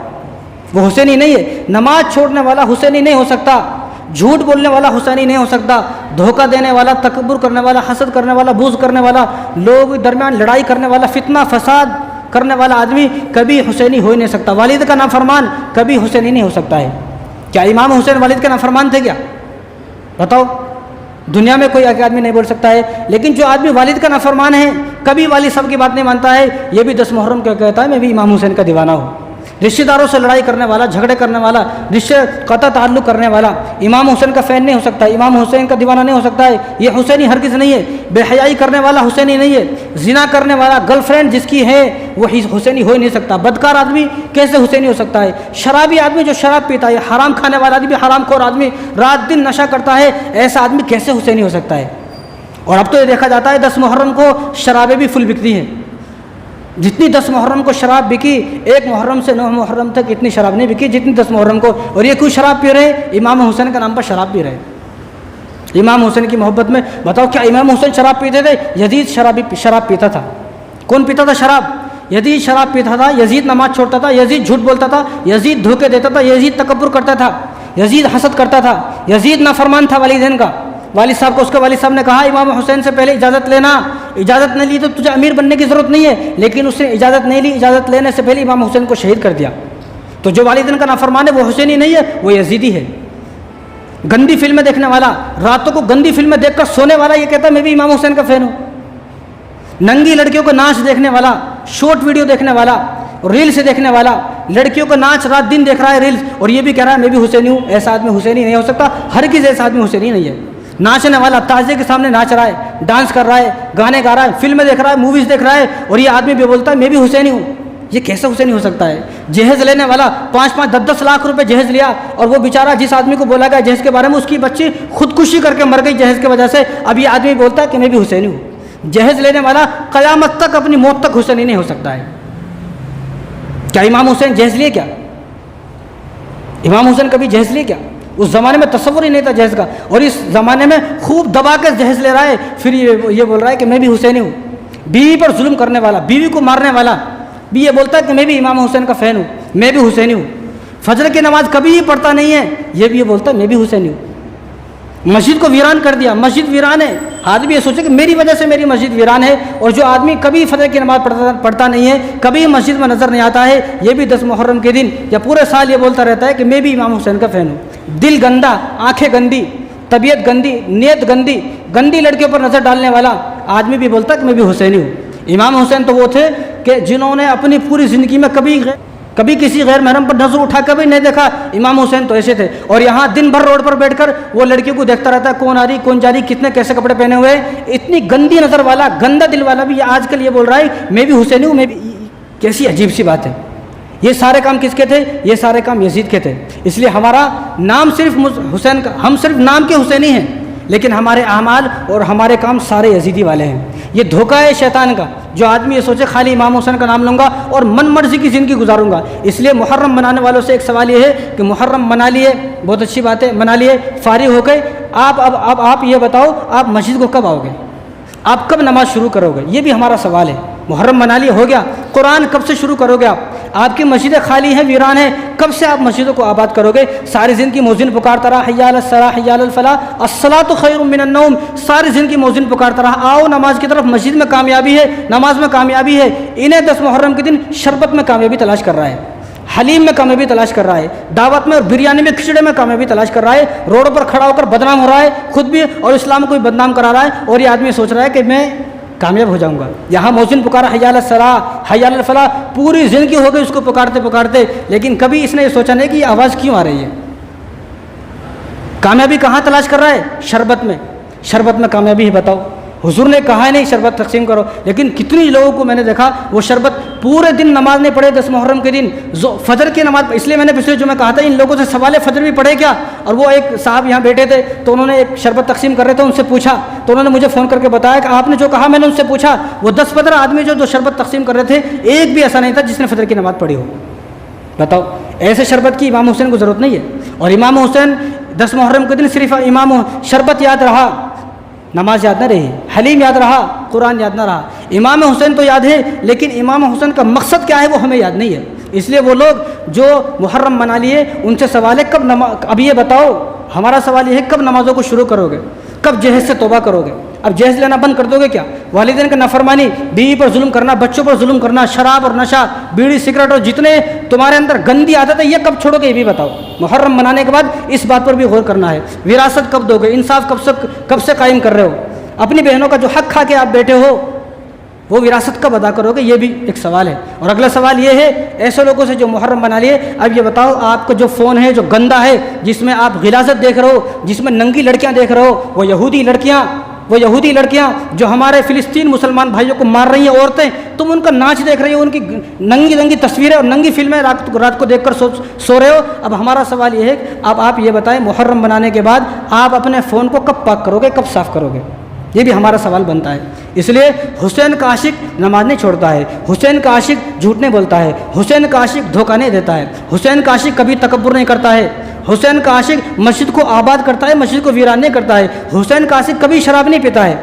وہ حسینی نہیں ہے۔ نماز چھوڑنے والا حسینی نہیں ہو سکتا، جھوٹ بولنے والا حسینی نہیں ہو سکتا، دھوکہ دینے والا، تکبر کرنے والا، حسد کرنے والا، بغض کرنے والا، لوگ درمیان لڑائی کرنے والا، فتنہ فساد کرنے والا آدمی کبھی حسینی ہو ہی نہیں سکتا۔ والد کا نافرمان کبھی حسینی نہیں ہو سکتا ہے۔ کیا امام حسین والد کے نافرمان تھے کیا؟ بتاؤ، دنیا میں کوئی آدمی نہیں بول سکتا ہے، لیکن جو آدمی والد کا نافرمان ہے، کبھی والد صاحب کی بات نہیں مانتا ہے، یہ بھی 10 محرم کیا کہتا ہے میں بھی امام حسین کا دیوانہ ہوں۔ رشتہ داروں سے لڑائی کرنے والا، جھگڑے کرنے والا، رشتے قطع تعلق کرنے والا امام حسین کا فین نہیں ہو سکتا، امام حسین کا دیوانہ نہیں ہو سکتا ہے، یہ حسینی ہرگز نہیں ہے۔ بے حیائی کرنے والا حسینی نہیں ہے، زنا کرنے والا، گرل فرینڈ جس کی ہے وہ حسینی ہو ہی نہیں سکتا۔ بدکار آدمی کیسے حسینی ہو سکتا ہے؟ شرابی آدمی جو شراب پیتا ہے، حرام کھانے والا آدمی، حرام خور آدمی، رات دن نشہ کرتا ہے، ایسا آدمی کیسے حسینی ہو سکتا ہے؟ اور اب تو یہ دیکھا جاتا ہے 10 محرم کو شرابیں بھی فل بکتی ہیں، جتنی 10 محرم کو شراب بکی، 1 محرم سے 9 محرم تک اتنی شراب نہیں بکی جتنی 10 محرم کو۔ اور یہ کیوں شراب پی رہے؟ امام حسین کا نام پر شراب پی رہے، امام حسین کی محبت میں۔ بتاؤ کیا امام حسین شراب پیتے تھے؟ یزید شراب پیتا تھا۔ کون پیتا تھا شراب؟ یزید شراب پیتا تھا، یزید نماز چھوڑتا تھا، یزید جھوٹ بولتا تھا، یزید دھوکے دیتا تھا، یزید تکبر کرتا تھا، یزید حسد کرتا تھا، یزید نافرمان تھا والدین کا، والد صاحب کو اس کے والد صاحب نے کہا امام حسین سے پہلے اجازت لینا، اجازت نہیں لی تو تجھے امیر بننے کی ضرورت نہیں ہے، لیکن اس نے اجازت نہیں لی، اجازت لینے سے پہلے امام حسین کو شہید کر دیا۔ تو جو والدین کا نافرمان ہے وہ حسینی نہیں ہے، وہ یزیدی ہے۔ گندی فلمیں دیکھنے والا، راتوں کو گندی فلمیں دیکھ کر سونے والا، یہ کہتا ہے میں بھی امام حسین کا فین ہوں۔ ننگی لڑکیوں کو ناچ دیکھنے والا، شارٹ ویڈیو دیکھنے والا، ریلز دیکھنے والا، لڑکیوں کا ناچ رات دن دیکھ رہا ہے ریلز، اور یہ بھی کہہ رہا ہے میں بھی حسینی ہوں۔ ایسا آدمی حسینی نہیں ہو سکتا، ہرگز ایسا آدمی حسینی نہیں ہے۔ ناچنے والا تعزیے کے سامنے ناچ رہا ہے، ڈانس کر رہا ہے، گانے گا رہا ہے، فلمیں دیکھ رہا ہے، موویز دیکھ رہا ہے، اور یہ آدمی بھی بولتا ہے میں بھی حسینی ہوں، یہ کیسے حسینی ہو سکتا ہے؟ جہیز لینے والا 5-5 10-10 لاکھ روپے جہیز لیا، اور وہ بیچارہ جس آدمی کو بولا گیا جہیز کے بارے میں، اس کی بچی خودکشی کر کے مر گئی جہیز کی وجہ سے، اب یہ آدمی بولتا ہے کہ میں بھی حسینی ہوں۔ جہیز لینے والا قیامت تک اپنی موت تک حسینی نہیں ہو سکتا ہے۔ کیا امام حسین جہیز لیے کیا؟ امام حسین کبھی جہیز لیے کیا؟ اس زمانے میں تصور ہی نہیں تھا جہیز کا، اور اس زمانے میں خوب دبا کے جہیز لے رہا ہے، پھر یہ بول رہا ہے کہ میں بھی حسینی ہوں۔ بیوی پر ظلم کرنے والا، بیوی کو مارنے والا بھی یہ بولتا ہے کہ میں بھی امام حسین کا فین ہوں، میں بھی حسینی ہوں۔ فجر کی نماز کبھی ہی پڑھتا نہیں ہے، یہ بھی یہ بولتا ہے میں بھی حسینی ہوں۔ مسجد کو ویران کر دیا، مسجد ویران ہے، آدمی یہ سوچے کہ میری وجہ سے میری مسجد ویران ہے، اور جو آدمی کبھی فجر کی نماز پڑھتا نہیں ہے، کبھی مسجد میں نظر نہیں آتا ہے، یہ بھی 10 محرم کے دن یا پورے سال یہ بولتا رہتا ہے کہ میں بھی امام حسین کا فین ہوں۔ دل گندا، آنکھیں گندی، طبیعت گندی، نیت گندی، گندی لڑکیوں پر نظر ڈالنے والا آدمی بھی بولتا ہے کہ میں بھی حسینی ہوں۔ امام حسین تو وہ تھے کہ جنہوں نے اپنی پوری زندگی میں کبھی کسی غیر محرم پر نظر اٹھا کبھی نہیں دیکھا، امام حسین تو ایسے تھے۔ اور یہاں دن بھر روڈ پر بیٹھ کر وہ لڑکیوں کو دیکھتا رہتا ہے، کون آ رہی کون جا رہی، کتنے کیسے کپڑے پہنے ہوئے، اتنی گندی نظر والا، گندا دل والا بھی آج کل یہ بول رہا ہے میں بھی حسینی ہوں، میں بھی۔ کیسی عجیب سی بات ہے۔ یہ سارے کام کس کے تھے؟ یہ سارے کام یزید کے تھے۔ اس لیے ہمارا نام صرف حسین کا، ہم صرف نام کے حسینی ہیں، لیکن ہمارے اعمال اور ہمارے کام سارے یزیدی والے ہیں۔ یہ دھوکہ ہے شیطان کا، جو آدمی یہ سوچے خالی امام حسین کا نام لوں گا اور من مرضی کی زندگی گزاروں گا۔ اس لیے محرم منانے والوں سے ایک سوال یہ ہے کہ محرم منا لیے، بہت اچھی بات ہے، منا لیے، فارغ ہو گئے، اب آپ یہ بتاؤ آپ مسجد کو کب آؤ گے؟ آپ کب نماز شروع کرو گے؟ یہ بھی ہمارا سوال ہے۔ محرم منا لیے، ہو گیا، قرآن کب سے شروع کرو گے آپ کی مسجدیں خالی ہیں، ویران ہیں، کب سے آپ مسجدوں کو آباد کرو گے؟ ساری زندگی مؤذن پکارتا رہا حی علی الصلاۃ حی علی الفلاح الصلاۃ خیر من النوم، ساری زندگی مؤذن پکارتا رہا آؤ نماز کی طرف، مسجد میں کامیابی ہے، نماز میں کامیابی ہے، انہیں 10 محرم کے دن شربت میں کامیابی تلاش کر رہا ہے، حلیم میں کامیابی تلاش کر رہا ہے، دعوت میں اور بریانی میں کھچڑے میں کامیابی تلاش کر رہا ہے، روڈ پر کھڑا ہو کر بدنام ہو رہا ہے خود بھی اور اسلام کو بھی بدنام کرا رہا ہے، اور یہ آدمی سوچ رہا ہے کہ میں کامیاب ہو جاؤں گا۔ یہاں مؤذن پکارا حی علی الصلاۃ حی علی الفلاح، پوری زندگی ہو گئی اس کو پکارتے پکارتے، لیکن کبھی اس نے یہ سوچا نہیں کہ یہ آواز کیوں آ رہی ہے۔ کامیابی کہاں تلاش کر رہا ہے؟ شربت میں، شربت میں کامیابی ہے بتاؤ؟ حضور نے کہا ہے نہیں شربت تقسیم کرو، لیکن کتنی لوگوں کو میں نے دیکھا وہ شربت پورے دن نماز نہیں پڑھے، 10 محرم کے دن فجر کی نماز، اس لیے میں نے پچھلے جو میں کہا تھا ان لوگوں سے سوال فجر بھی پڑھے کیا، اور وہ ایک صاحب یہاں بیٹھے تھے تو انہوں نے ایک شربت تقسیم کر رہے تھے، ان سے پوچھا تو انہوں نے مجھے فون کر کے بتایا کہ آپ نے جو کہا میں نے ان سے پوچھا، وہ 10-15 آدمی جو شربت تقسیم کر رہے تھے ایک بھی ایسا نہیں تھا جس نے فجر کی نماز پڑھی ہو۔ بتاؤ ایسے شربت کی امام حسین کو ضرورت نہیں ہے۔ اور امام حسین 10 محرم کے دن صرف امام شربت یاد رہا، نماز یاد نہ رہی، حلیم یاد رہا، قرآن یاد نہ رہا۔ امام حسین تو یاد ہے، لیکن امام حسین کا مقصد کیا ہے وہ ہمیں یاد نہیں ہے۔ اس لیے وہ لوگ جو محرم منا لیے ان سے سوال ہے کب اب یہ بتاؤ، ہمارا سوال یہ ہے کب نمازوں کو شروع کرو گے، کب جہیز سے توبہ کرو گے؟ اب جہیز لینا بند کر دو گے کیا؟ والدین کا نافرمانی، بیوی پر ظلم کرنا، بچوں پر ظلم کرنا، شراب اور نشہ، بیڑی سگریٹ اور جتنے تمہارے اندر گندی عادت ہے یہ کب چھوڑو گے یہ بھی بتاؤ۔ محرم منانے کے بعد اس بات پر بھی غور کرنا ہے، وراثت کب دو گے، انصاف کب سے قائم کر رہے ہو، اپنی بہنوں کا جو حق کھا کے آپ بیٹھے ہو وہ وراثت کب ادا کرو گے، یہ بھی ایک سوال ہے۔ اور اگلا سوال یہ ہے ایسے لوگوں سے جو محرم بنا لیے، اب یہ بتاؤ آپ کا جو فون ہے جو گندا ہے، جس میں آپ غلاظت دیکھ رہے ہو، جس میں ننگی لڑکیاں دیکھ رہے ہو، وہ یہودی لڑکیاں جو ہمارے فلسطین مسلمان بھائیوں کو مار رہی ہیں، عورتیں، تم ان کا ناچ دیکھ رہی ہو، ان کی ننگی تصویریں اور ننگی فلمیں رات کو دیکھ کر سو رہے ہو۔ اب ہمارا سوال یہ ہے اب آپ یہ بتائیں محرم بنانے کے بعد آپ اپنے فون کو کب پاک کرو گے، کب صاف کرو گے؟ یہ بھی ہمارا سوال بنتا ہے۔ اس لیے حسین کا عاشق نماز نہیں چھوڑتا ہے، حسین کا عاشق جھوٹ نہیں بولتا ہے، حسین کا عاشق دھوکہ نہیں دیتا ہے، حسین کا عاشق کبھی تکبر نہیں کرتا ہے، حسین کا عاشق مسجد کو آباد کرتا ہے، مسجد کو ویران نہیں کرتا ہے، حسین کا عاشق کبھی شراب نہیں پیتا ہے،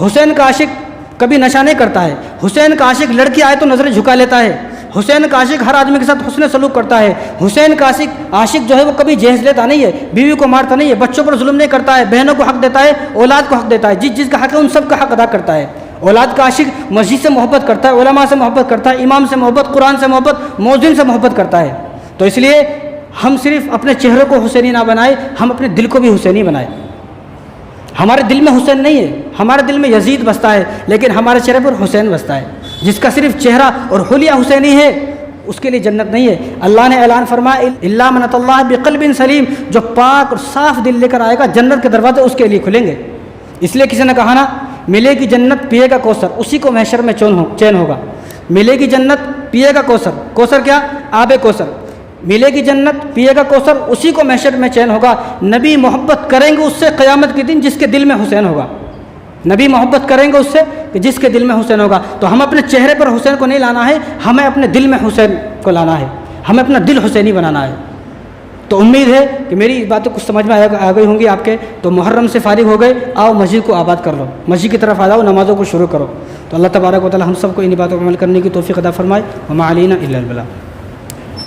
حسین کا عاشق کبھی نشہ نہیں کرتا ہے، حسین کا عاشق لڑکی آئے تو نظریں جھکا لیتا ہے، حسین کا عاشق ہر آدمی کے ساتھ حسن سلوک کرتا ہے. حسین کا عاشق جو ہے وہ کبھی جہیز لیتا نہیں ہے, بیوی کو مارتا نہیں ہے, بچوں پر ظلم نہیں کرتا ہے, بہنوں کو حق دیتا ہے, اولاد کو حق دیتا ہے, جس کا حق ہے ان سب کا حق ادا کرتا ہے. اولاد کا عاشق مسجد سے محبت کرتا ہے, علماء سے محبت کرتا ہے, امام سے محبت, قرآن سے محبت, مؤذن سے محبت کرتا ہے. تو اس لیے ہم صرف اپنے چہروں کو حسینی نہ بنائیں, ہم اپنے دل کو بھی حسینی بنائیں. ہمارے دل میں حسین نہیں ہے, ہمارے دل میں یزید بستا ہے, لیکن ہمارے چہرے پر حسین بستا ہے. جس کا صرف چہرہ اور حلیہ حسینی ہے اس کے لیے جنت نہیں ہے. اللہ نے اعلان فرمایا الا من اتى اللہ بقلب سلیم, جو پاک اور صاف دل لے کر آئے گا جنت کے دروازے اس کے لیے کھلیں گے. اس لیے کسی نے کہا نا, ملے گی جنت پیے گا کوثر, اسی کو محشر میں چین ہوگا. ملے گی جنت پیے گا کوثر, کوثر کیا؟ آب کوثر. ملے گی جنت پیے گا کوثر, اسی کو محشر میں چین ہوگا. نبی محبت کریں گے اس سے قیامت کے دن جس کے دل میں حسین ہوگا. نبی محبت کریں گے اس سے کہ جس کے دل میں حسین ہوگا. تو ہم اپنے چہرے پر حسین کو نہیں لانا ہے, ہمیں اپنے دل میں حسین کو لانا ہے, ہمیں اپنا دل حسینی بنانا ہے. تو امید ہے کہ میری باتیں کچھ سمجھ میں آ گئی ہوں گی آپ کے. تو محرم سے فارغ ہو گئے, آؤ مسجد کو آباد کر لو, مسجد کی طرف آ جاؤ, نمازوں کو شروع کرو. تو اللہ تبارک و تعالی ہم سب کو ان باتوں کو عمل کرنے کی توفیق عطا فرمائے. وما علینا الا البلاغ.